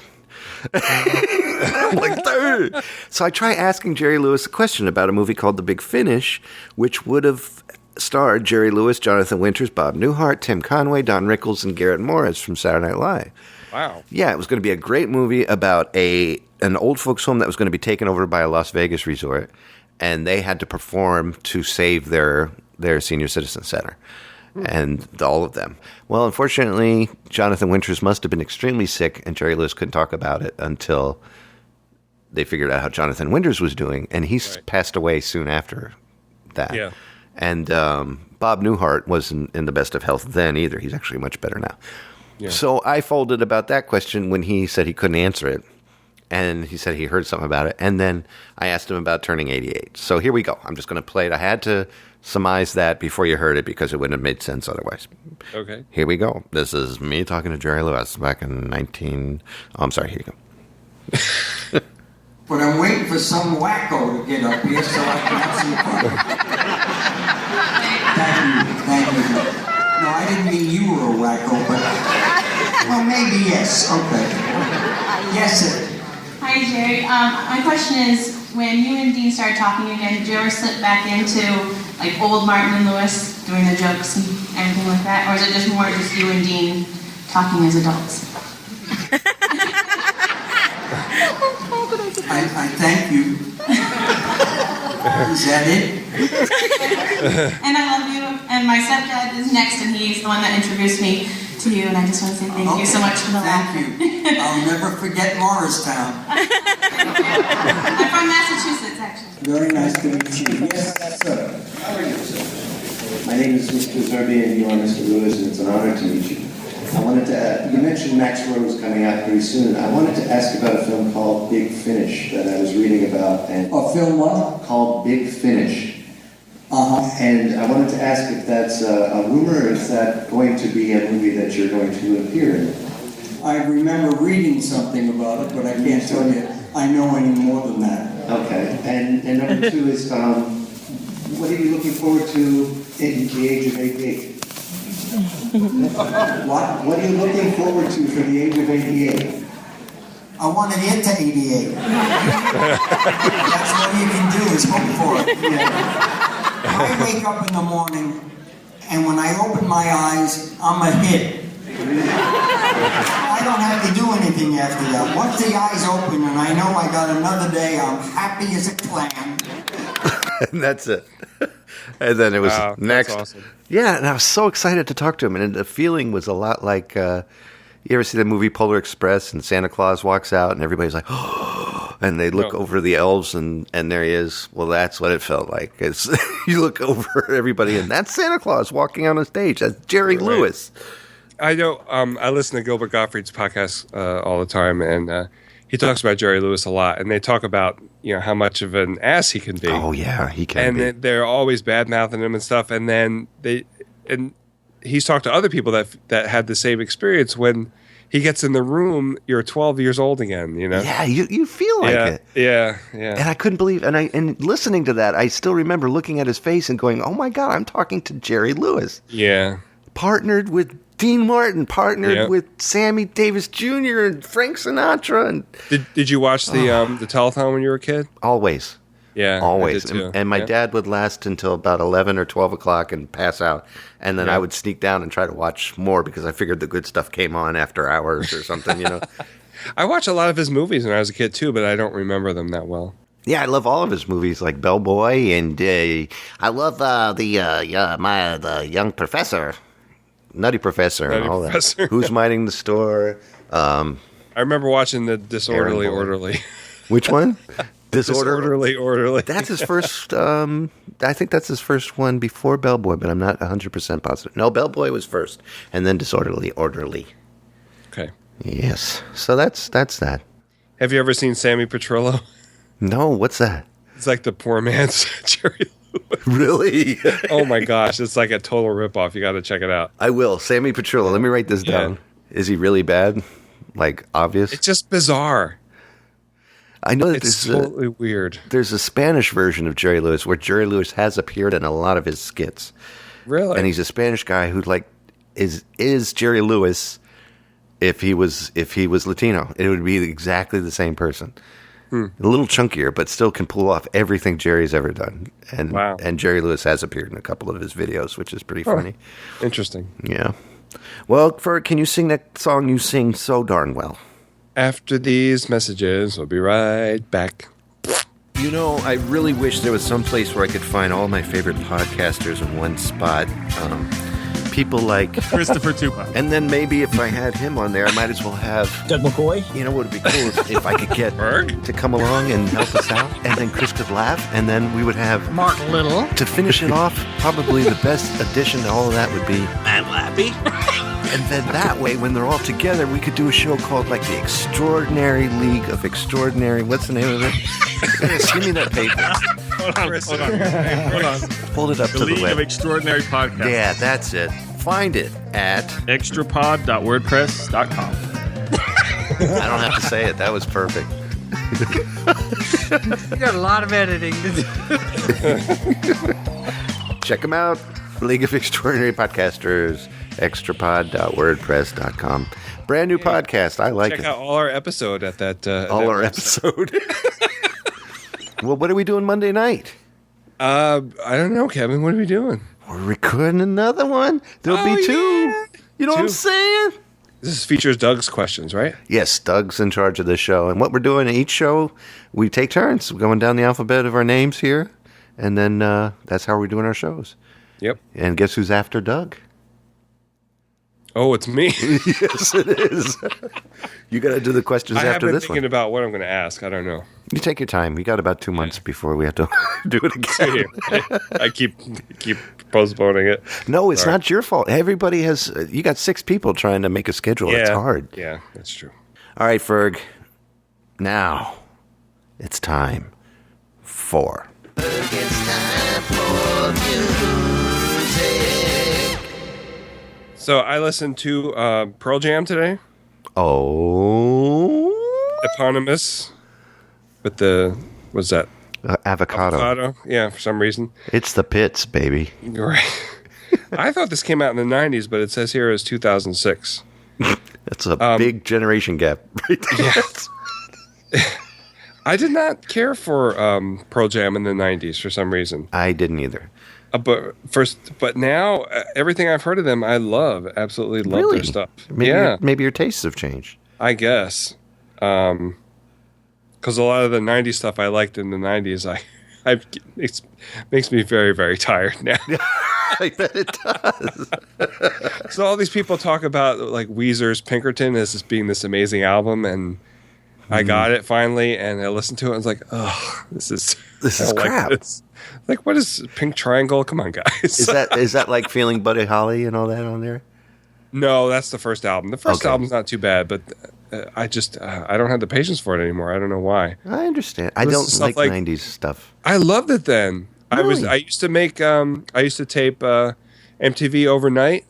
[SPEAKER 2] So I try asking Jerry Lewis a question about a movie called The Big Finish, which would have starred Jerry Lewis, Jonathan Winters, Bob Newhart, Tim Conway, Don Rickles, and Garrett Morris from Saturday Night Live.
[SPEAKER 1] Wow. Yeah,
[SPEAKER 2] it was going to be a great movie about an old folks home that was going to be taken over by a Las Vegas resort, and they had to perform to save their senior citizen center. And all of them. Well, unfortunately, Jonathan Winters must have been extremely sick, and Jerry Lewis couldn't talk about it until they figured out how Jonathan Winters was doing, and he's passed away soon after that.
[SPEAKER 1] Yeah.
[SPEAKER 2] And Bob Newhart wasn't in the best of health then either. He's actually much better now. Yeah. So I folded about that question when he said he couldn't answer it, and he said he heard something about it, and then I asked him about turning 88. So here we go. I'm just going to play it. I had to surmise that before you heard it because it wouldn't have made sense otherwise.
[SPEAKER 1] Okay.
[SPEAKER 2] Here we go. This is me talking to Jerry Lewis back in here you go.
[SPEAKER 14] But I'm waiting for some wacko to get up here so I can have some fun. Thank you. No, I didn't mean you were a wacko, but well, maybe yes. Okay. Yes, sir.
[SPEAKER 15] Hi, Jerry. My question is, when you and Dean started talking again, did you ever slip back into like old Martin and Lewis doing the jokes and everything like that, or is it just more just you and Dean talking as adults?
[SPEAKER 14] I thank you. Is that it?
[SPEAKER 15] And I love you. And my stepdad is next, and he's the one that introduced me to you. And I just want to say thank you so much for the laugh.
[SPEAKER 14] Thank you. I'll never forget Morristown.
[SPEAKER 15] I'm from Massachusetts, actually.
[SPEAKER 14] Very nice to meet you. Yes, sir.
[SPEAKER 16] How are you, sir? My name is Mr. Zerby, and you are Mr. Lewis, and it's an honor to meet you. I wanted to, you mentioned Max Rose coming out pretty soon. I wanted to ask about a film called Big Finish that I was reading about. And
[SPEAKER 14] a film what?
[SPEAKER 16] Called Big Finish. And I wanted to ask if that's a rumor, or is that going to be a movie that you're going to appear in?
[SPEAKER 14] I remember reading something about it, but I can't tell you I know any more than that.
[SPEAKER 16] Okay. And number two is, what are you looking forward to in the age of 88? What are you looking forward to for the age of 88?
[SPEAKER 14] I want to get to 88. That's what you can do is hope for it. Yeah. I wake up in the morning, and when I open my eyes, I'm a hit. I don't have to do anything after that. Once the eyes open and I know I got another day, I'm happy as a clam.
[SPEAKER 2] And that's it. And then it was next.
[SPEAKER 1] That's awesome.
[SPEAKER 2] Yeah, and I was so excited to talk to him. And the feeling was a lot like, you ever see the movie Polar Express, and Santa Claus walks out and everybody's like, oh, and they look over the elves and there he is. Well, that's what it felt like. It's, you look over everybody and that's Santa Claus walking on a stage. That's Jerry Lewis.
[SPEAKER 1] I know. I listen to Gilbert Gottfried's podcast all the time, and he talks about Jerry Lewis a lot. And they talk about how much of an ass he can be.
[SPEAKER 13] Oh yeah, he can.
[SPEAKER 1] And they're always bad mouthing him and stuff. And then he's talked to other people that had the same experience when he gets in the room. You're 12 years old again.
[SPEAKER 13] Yeah, you feel like it.
[SPEAKER 1] Yeah.
[SPEAKER 13] And I couldn't believe, and listening to that, I still remember looking at his face and going, "Oh my God, I'm talking to Jerry Lewis."
[SPEAKER 1] Yeah.
[SPEAKER 13] Partnered with Dean Martin, partnered with Sammy Davis Jr. and Frank Sinatra. And
[SPEAKER 1] did you watch the telethon when you were a kid?
[SPEAKER 13] Always.
[SPEAKER 1] Yeah,
[SPEAKER 13] always.
[SPEAKER 1] I did too.
[SPEAKER 13] And my dad would last until about 11 or 12 o'clock and pass out. And then I would sneak down and try to watch more because I figured the good stuff came on after hours or something,
[SPEAKER 1] I watched a lot of his movies when I was a kid too, but I don't remember them that well.
[SPEAKER 13] Yeah, I love all of his movies, like Bellboy, and I love the Young Professor, Nutty Professor, and all that. Who's Minding the Store?
[SPEAKER 1] I remember watching the Disorderly Orderly.
[SPEAKER 13] Which one?
[SPEAKER 1] Disorderly Orderly.
[SPEAKER 13] That's his first. I think that's his first one before Bellboy, but I'm not 100% positive. No, Bellboy was first, and then Disorderly Orderly.
[SPEAKER 1] Okay.
[SPEAKER 13] Yes. So that's that.
[SPEAKER 1] Have you ever seen Sammy Petrillo?
[SPEAKER 13] No. What's that?
[SPEAKER 1] It's like the poor man's Jerry Lewis.
[SPEAKER 13] Really?
[SPEAKER 1] Oh my gosh! It's like a total ripoff. You got to check it out.
[SPEAKER 13] I will. Sammy Petrillo. Let me write this down. Is he really bad? Like obvious?
[SPEAKER 1] It's just bizarre.
[SPEAKER 13] I know that
[SPEAKER 1] it's totally weird.
[SPEAKER 13] There's a Spanish version of Jerry Lewis where Jerry Lewis has appeared in a lot of his skits.
[SPEAKER 1] Really?
[SPEAKER 13] And he's a Spanish guy who is Jerry Lewis if he was Latino. It would be exactly the same person. A little chunkier, but still can pull off everything Jerry's ever done. And and Jerry Lewis has appeared in a couple of his videos, which is pretty funny.
[SPEAKER 1] Interesting.
[SPEAKER 13] Yeah. Well, can you sing that song you sing so darn well?
[SPEAKER 1] After these messages, we'll be right back.
[SPEAKER 13] I really wish there was some place where I could find all my favorite podcasters in one spot. People like
[SPEAKER 17] Christopher Tupac.
[SPEAKER 13] And then maybe if I had him on there, I might as well have
[SPEAKER 17] Doug McCoy.
[SPEAKER 13] What would be cool if I could get
[SPEAKER 1] Berg
[SPEAKER 13] to come along and help us out, and then Chris could laugh, and then we would have
[SPEAKER 17] Mark Little
[SPEAKER 13] to finish it off. Probably the best addition to all of that would be
[SPEAKER 17] Matt Lappy.
[SPEAKER 13] And then that way, when they're all together, we could do a show called like the Extraordinary League of Extraordinary. What's the name of it? Yes, give me that paper.
[SPEAKER 17] Hold on.
[SPEAKER 13] Hold it up
[SPEAKER 17] the
[SPEAKER 13] to
[SPEAKER 17] League
[SPEAKER 13] the web.
[SPEAKER 17] of Extraordinary Podcasts.
[SPEAKER 13] Yeah, that's it. Find it at
[SPEAKER 17] extrapod.wordpress.com.
[SPEAKER 13] I don't have to say it. That was perfect.
[SPEAKER 18] You got a lot of editing to do.
[SPEAKER 13] Check them out. League of Extraordinary Podcasters. Extrapod.wordpress.com. Brand new podcast. I like it.
[SPEAKER 1] Check out all our episode at that.
[SPEAKER 13] All our episode. Well, what are we doing Monday night?
[SPEAKER 1] I don't know, Kevin. What are we doing?
[SPEAKER 13] We're recording another one. There'll be two.
[SPEAKER 1] Yeah.
[SPEAKER 13] You know what I'm saying?
[SPEAKER 1] This features Doug's questions, right?
[SPEAKER 13] Yes, Doug's in charge of this show. And what we're doing in each show, we take turns. We're going down the alphabet of our names here. And then that's how we're doing our shows.
[SPEAKER 1] Yep.
[SPEAKER 13] And guess who's after Doug?
[SPEAKER 1] Oh, it's me.
[SPEAKER 13] Yes, it is. You got to do the questions after this one.
[SPEAKER 1] I've been thinking about what I'm going to ask. I don't know.
[SPEAKER 13] You take your time. We got about 2 months before we have to do it again.
[SPEAKER 1] I keep postponing it.
[SPEAKER 13] No, it's not your fault. Everybody has. You got 6 people trying to make a schedule.
[SPEAKER 1] Yeah.
[SPEAKER 13] It's hard.
[SPEAKER 1] Yeah, that's true.
[SPEAKER 13] All right, Ferg. Now it's time for.
[SPEAKER 6] It's time for music.
[SPEAKER 1] So I listened to Pearl Jam today.
[SPEAKER 13] Oh.
[SPEAKER 1] Eponymous. With the, what's that?
[SPEAKER 13] Avocado.
[SPEAKER 1] Yeah, for some reason.
[SPEAKER 13] It's the Pits, baby.
[SPEAKER 1] Right. I thought this came out in the 90s, but it says here it's 2006.
[SPEAKER 13] That's a big generation gap right there.
[SPEAKER 1] Yeah. I did not care for Pearl Jam in the 90s for some reason.
[SPEAKER 13] I didn't either.
[SPEAKER 1] But now everything I've heard of them, I love. Absolutely love their stuff.
[SPEAKER 13] Maybe your tastes have changed.
[SPEAKER 1] I guess. Because a lot of the 90s stuff I liked in the 90s, it makes me very, very tired now.
[SPEAKER 13] I bet it does.
[SPEAKER 1] So all these people talk about like Weezer's Pinkerton as this being this amazing album, and I got it finally, and I listened to it, and I was like, oh, this is
[SPEAKER 13] crap.
[SPEAKER 1] Like, what is Pink Triangle? Come on, guys.
[SPEAKER 13] Is that like feeling Buddy Holly and all that on there?
[SPEAKER 1] No, that's the first album. The first
[SPEAKER 13] Okay.
[SPEAKER 1] album's not too bad, but I don't have the patience for it anymore. I don't know why.
[SPEAKER 13] I understand. I
[SPEAKER 1] Listen
[SPEAKER 13] don't
[SPEAKER 1] to stuff
[SPEAKER 13] like
[SPEAKER 1] like
[SPEAKER 13] 90s stuff.
[SPEAKER 1] I loved it then.
[SPEAKER 13] Really?
[SPEAKER 1] I used to make I used to tape MTV overnight,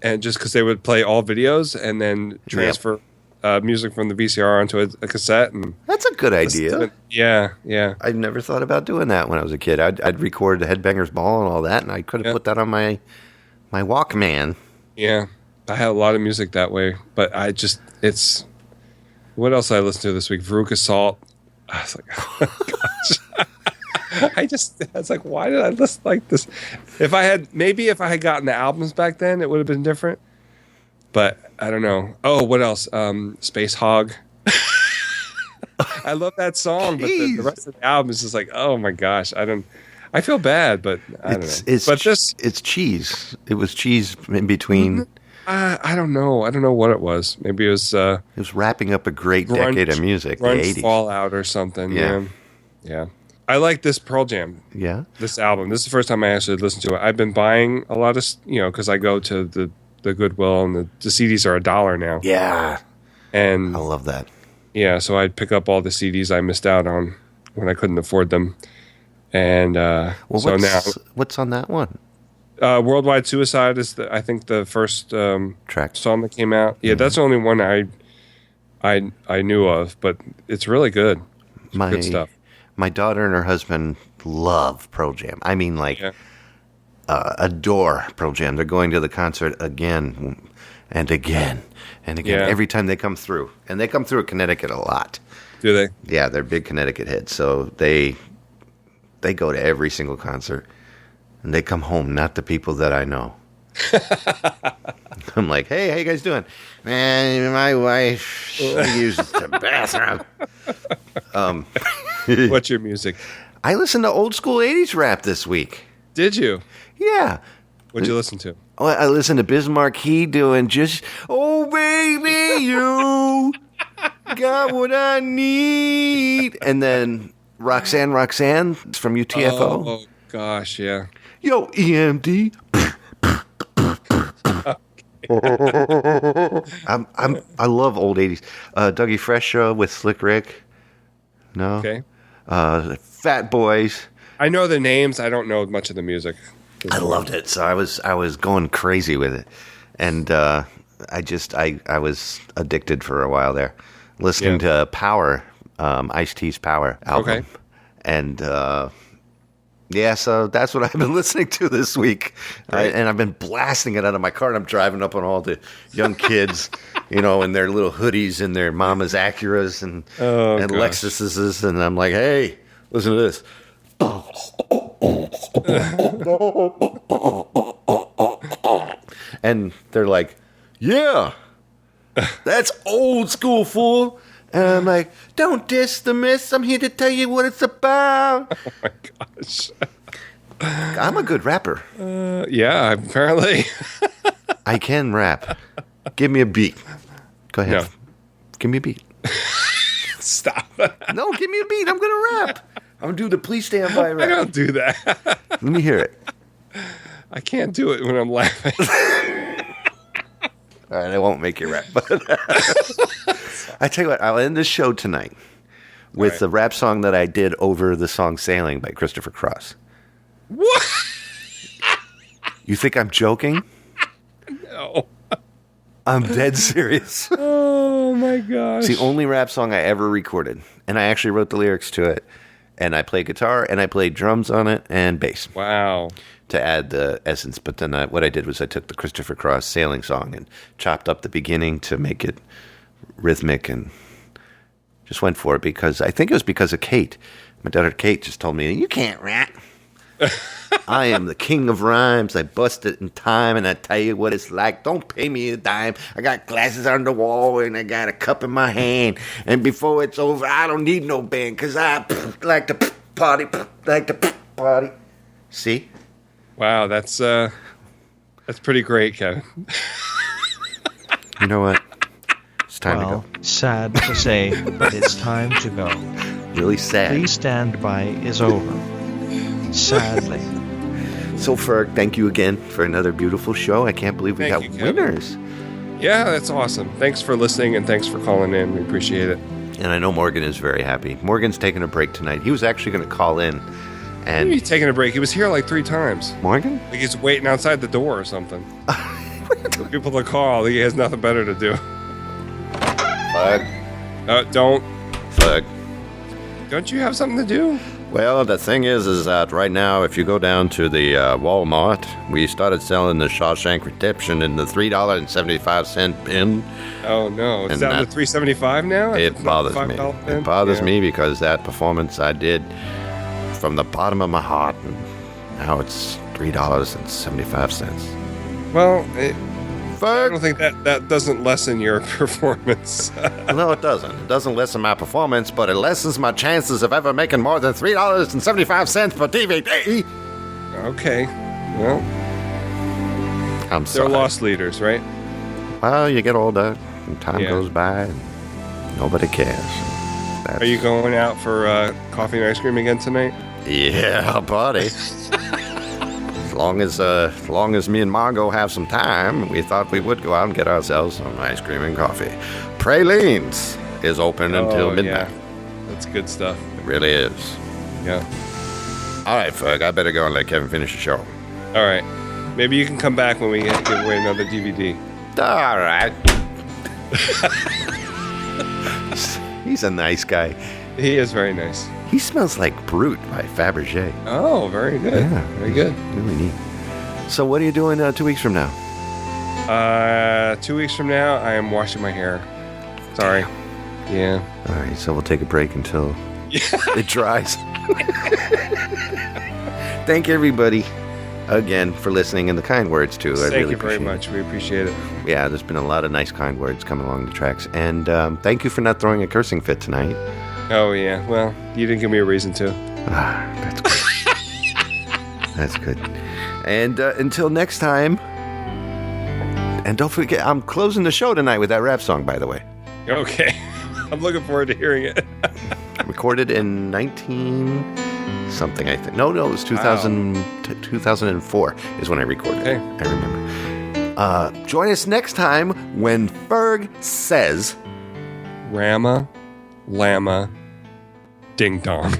[SPEAKER 1] and just because they would play all videos and then transfer music from the VCR onto a cassette. And
[SPEAKER 13] That's a good idea.
[SPEAKER 1] Yeah.
[SPEAKER 13] I never thought about doing that when I was a kid. I'd record the Headbangers Ball and all that, and I could have put that on my Walkman.
[SPEAKER 1] Yeah, I had a lot of music that way, but it's what else did I listened to this week? Veruca Salt. I was like, oh gosh. I was like, why did I listen like this? If I had gotten the albums back then, it would have been different. But I don't know. Oh, what else? Space Hog. I love that song, but the rest of the album is just like, oh my gosh, I feel bad, but I don't know.
[SPEAKER 13] It's cheese. It was cheese in between.
[SPEAKER 1] I don't know. I don't know what it was. Maybe it was
[SPEAKER 13] wrapping up a great decade of music, the
[SPEAKER 1] grunge
[SPEAKER 13] 80s.
[SPEAKER 1] Fallout or something.
[SPEAKER 13] Yeah.
[SPEAKER 1] Yeah. I like this Pearl Jam.
[SPEAKER 13] Yeah.
[SPEAKER 1] This album. This is the first time I actually listened to it. I've been buying a lot of, because I go to the Goodwill and the CDs are $1 now.
[SPEAKER 13] Yeah.
[SPEAKER 1] And
[SPEAKER 13] I love that.
[SPEAKER 1] Yeah, so I'd pick up all the CDs I missed out on when I couldn't afford them. And so now,
[SPEAKER 13] what's on that one?
[SPEAKER 1] Worldwide Suicide is I think the first
[SPEAKER 13] track
[SPEAKER 1] song that came out. Yeah, that's the only one I knew of, but it's really good. It's good stuff.
[SPEAKER 13] My daughter and her husband love Pearl Jam. I mean, adore Pearl Jam. They're going to the concert again and again and again every time they come through. And they come through at Connecticut a lot.
[SPEAKER 1] Do they?
[SPEAKER 13] Yeah, they're big Connecticut heads. So they go to every single concert. And they come home, not the people that I know. I'm like, hey, how you guys doing? Man, my wife, she uses the bathroom.
[SPEAKER 1] What's your music?
[SPEAKER 13] I listened to old school 80s rap this week.
[SPEAKER 1] Did you?
[SPEAKER 13] Yeah.
[SPEAKER 1] What'd you listen to?
[SPEAKER 13] Oh, I listened to Biz Markie doing just, oh, baby, you got what I need. And then Roxanne from UTFO.
[SPEAKER 1] Oh, gosh, yeah.
[SPEAKER 13] Yo, EMD. I love old 80s. Dougie Fresh Show with Slick Rick. No.
[SPEAKER 1] Okay.
[SPEAKER 13] Fat Boys.
[SPEAKER 1] I know the names. I don't know much of the music.
[SPEAKER 13] I loved it. So I was going crazy with it. And I was addicted for a while there. Listening to Power, Ice-T's Power album.
[SPEAKER 1] Okay.
[SPEAKER 13] And so that's what I've been listening to this week. And I've been blasting it out of my car. And I'm driving up on all the young kids, in their little hoodies and their mama's Acuras and Lexuses. And I'm like, hey, listen to this. And they're like, yeah, that's old school, fool. And I'm like, don't diss the miss. I'm here to tell you what it's about.
[SPEAKER 1] Oh, my gosh.
[SPEAKER 13] I'm a good rapper.
[SPEAKER 1] Yeah, apparently.
[SPEAKER 13] I can rap. Give me a beat. Go ahead.
[SPEAKER 1] No.
[SPEAKER 13] Give me a beat.
[SPEAKER 1] Stop.
[SPEAKER 13] No, give me a beat. I'm going to rap. I'm going to do the please stand by rap.
[SPEAKER 1] I don't do that.
[SPEAKER 13] Let me hear it.
[SPEAKER 1] I can't do it when I'm laughing.
[SPEAKER 13] All right, I won't make you rap. I tell you what, I'll end this show tonight with the rap song that I did over the song Sailing by Christopher Cross.
[SPEAKER 1] What?
[SPEAKER 13] You think I'm joking?
[SPEAKER 1] No.
[SPEAKER 13] I'm dead serious.
[SPEAKER 1] Oh, my gosh.
[SPEAKER 13] It's the only rap song I ever recorded. And I actually wrote the lyrics to it. And I played guitar, and I played drums on it, and bass.
[SPEAKER 1] Wow.
[SPEAKER 13] To add the essence. But then what I did was I took the Christopher Cross Sailing song and chopped up the beginning to make it rhythmic and just went for it because I think it was because of Kate. My daughter Kate just told me, you can't rap. I am the king of rhymes. I bust it in time, and I tell you what it's like. Don't pay me a dime. I got glasses on the wall, and I got a cup in my hand. And before it's over, I don't need no band, because I like to party, See?
[SPEAKER 1] Wow, that's pretty great, Kevin.
[SPEAKER 13] You know what? It's time to go.
[SPEAKER 19] Sad to say, but it's time to go.
[SPEAKER 13] Really sad.
[SPEAKER 19] Please stand by is over. Sadly.
[SPEAKER 13] So, Ferg, thank you again for another beautiful show. I can't believe we got winners.
[SPEAKER 1] Yeah, that's awesome. Thanks for listening and thanks for calling in. We appreciate it.
[SPEAKER 13] And I know Morgan is very happy. Morgan's taking a break tonight. He was actually going to call in. And
[SPEAKER 1] He's taking a break. He was here like 3 times.
[SPEAKER 13] Morgan?
[SPEAKER 1] Like he's waiting outside the door or something. For people to call. He has nothing better to do.
[SPEAKER 13] Fuck.
[SPEAKER 1] Don't.
[SPEAKER 13] Fuck.
[SPEAKER 1] Don't you have something to do?
[SPEAKER 13] Well, the thing is that right now, if you go down to the Walmart, we started selling the Shawshank Redemption in the $3.75 bin.
[SPEAKER 1] Oh no, it's
[SPEAKER 13] And
[SPEAKER 1] down to
[SPEAKER 13] that-
[SPEAKER 1] $3.75 now.
[SPEAKER 13] It bothers me.
[SPEAKER 1] $5 bin?
[SPEAKER 13] It bothers
[SPEAKER 1] Yeah.
[SPEAKER 13] me because that performance I did from the bottom of my heart, and now it's $3.75.
[SPEAKER 1] Well, I don't think that doesn't lessen your performance.
[SPEAKER 13] No, it doesn't. It doesn't lessen my performance, but it lessens my chances of ever making more than $3.75 per DVD.
[SPEAKER 1] Okay, well,
[SPEAKER 13] I'm
[SPEAKER 1] they're
[SPEAKER 13] sorry.
[SPEAKER 1] lost leaders, right?
[SPEAKER 13] Well, you get older, and time
[SPEAKER 1] Yeah.
[SPEAKER 13] goes by, and nobody cares.
[SPEAKER 1] Are you going out for coffee and ice cream again tonight?
[SPEAKER 13] Yeah, buddy. As long as me and Margot have some time, we thought we would go out and get ourselves some ice cream and coffee. Pralines is open until midnight.
[SPEAKER 1] Yeah. That's good stuff.
[SPEAKER 13] It really is.
[SPEAKER 1] Yeah.
[SPEAKER 13] All right, Ferg, I better go and let Kevin finish the show.
[SPEAKER 1] All right. Maybe you can come back when we give away another DVD.
[SPEAKER 13] All right. He's a nice guy.
[SPEAKER 1] He is very nice.
[SPEAKER 13] He smells like Brute by Fabergé.
[SPEAKER 1] Oh, very good.
[SPEAKER 13] Yeah,
[SPEAKER 1] Very good.
[SPEAKER 13] Really neat. So what are you doing 2 weeks from now?
[SPEAKER 1] 2 weeks from now, I am washing my hair. Sorry. Yeah.
[SPEAKER 13] All right, so we'll take a break until it dries. Thank everybody again for listening and the kind words too. I
[SPEAKER 1] Thank
[SPEAKER 13] really
[SPEAKER 1] you very
[SPEAKER 13] appreciate
[SPEAKER 1] much. We appreciate it.
[SPEAKER 13] it. Yeah, there's been a lot of nice kind words coming along the tracks, and thank you for not throwing a cursing fit tonight.
[SPEAKER 1] Oh yeah. Well, you didn't give me a reason to.
[SPEAKER 13] That's good. That's good. And until next time. And don't forget, I'm closing the show tonight with that rap song, by the way.
[SPEAKER 1] Okay. I'm looking forward to hearing it.
[SPEAKER 13] Recorded in 19-something, I think. No, it was 2004 is when I recorded it. I remember. Join us next time when Ferg says...
[SPEAKER 1] Rama, Lama, Ding Dong.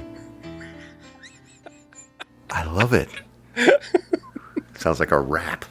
[SPEAKER 13] I love it. Sounds like a rap.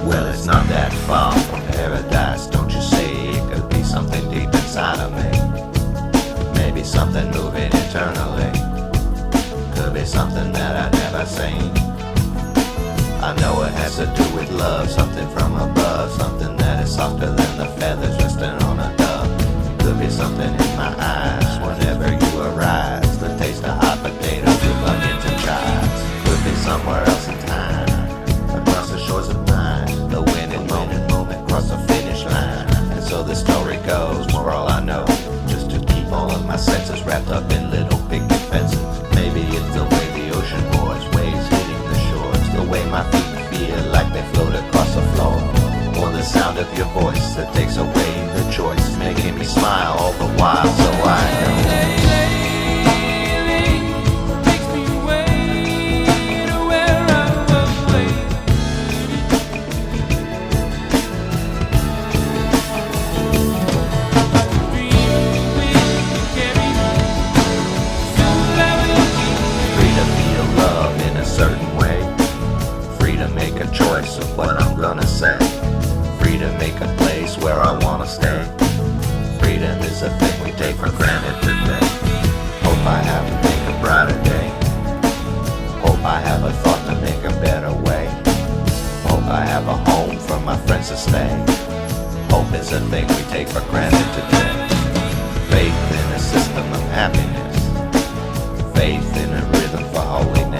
[SPEAKER 20] Well, it's not that far from paradise, don't you see? It could be something deep inside of me. Maybe something moving eternally. Could be something that I've never seen. I know it has to do with love, something from above, something that is softer than the feathers resting on a dove. Could be something in my eyes whenever you arise. The taste of hot potatoes with onions and chives. Could be somewhere else in time, across the shores of mine. The winning moment across the finish line. And so the story goes, for all I know, just to keep all of my senses wrapped up in little picket fences. Maybe it's the way the ocean pours, waves hitting the shores, the way my feet feel like they float across the floor, or the sound of your voice that takes away the choice, making me smile all the while. So I know. Choice of what I'm gonna say. Free to make a place where I wanna stay. Freedom is a thing we take for granted today. Hope I have to make a brighter day. Hope I have a thought to make a better way. Hope I have a home for my friends to stay. Hope is a thing we take for granted today. Faith in a system of happiness. Faith in a rhythm for holiness.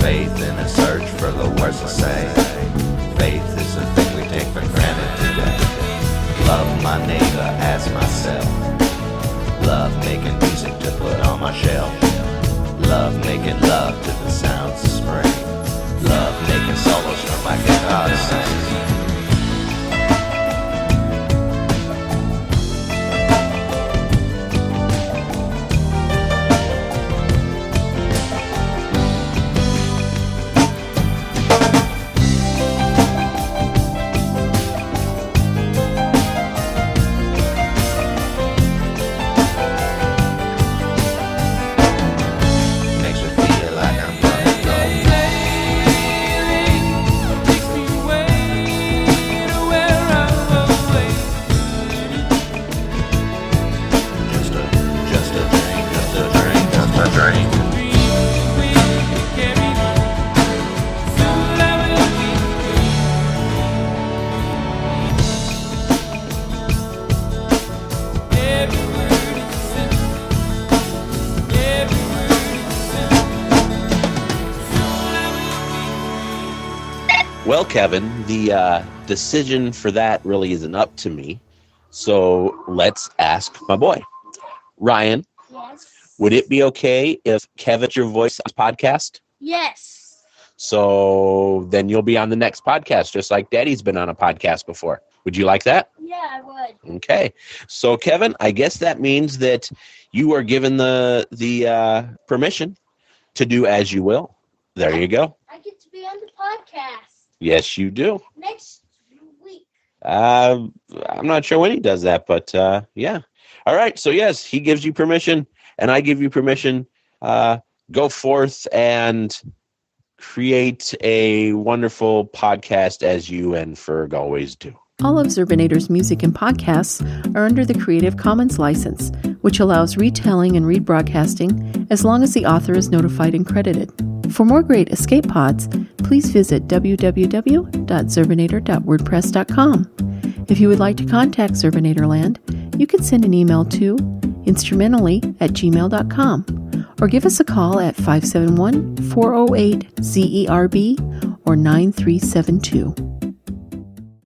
[SPEAKER 20] faith in a search for the words to say. Faith is a thing we take for granted today. Love my neighbor as myself. Love making music to put on my shelf. Love making love to the sounds of spring. Love making solos from my guitar to sing.
[SPEAKER 21] Well, Kevin, the decision for that really isn't up to me. So let's ask my boy. Ryan,
[SPEAKER 12] Yes.
[SPEAKER 21] would it be okay if Kevin's your voice on this podcast?
[SPEAKER 12] Yes.
[SPEAKER 21] So then you'll be on the next podcast, just like Daddy's been on a podcast before. Would you like that?
[SPEAKER 12] Yeah, I would.
[SPEAKER 21] Okay. So, Kevin, I guess that means that you are given the permission to do as you will. There you go.
[SPEAKER 12] I get to be on the podcast
[SPEAKER 21] Yes, you do.
[SPEAKER 12] next week.
[SPEAKER 21] I'm not sure when he does that, but yeah. All right. So, yes, he gives you permission, and I give you permission. Go forth and create a wonderful podcast as you and Ferg always do.
[SPEAKER 22] All of Zerbinator's music and podcasts are under the Creative Commons license, which allows retelling and rebroadcasting as long as the author is notified and credited. For more great escape pods, please visit www.zerbinator.wordpress.com. If you would like to contact Zerbinatorland, you can send an email to instrumentally@gmail.com or give us a call at 571-408-ZERB or 9372.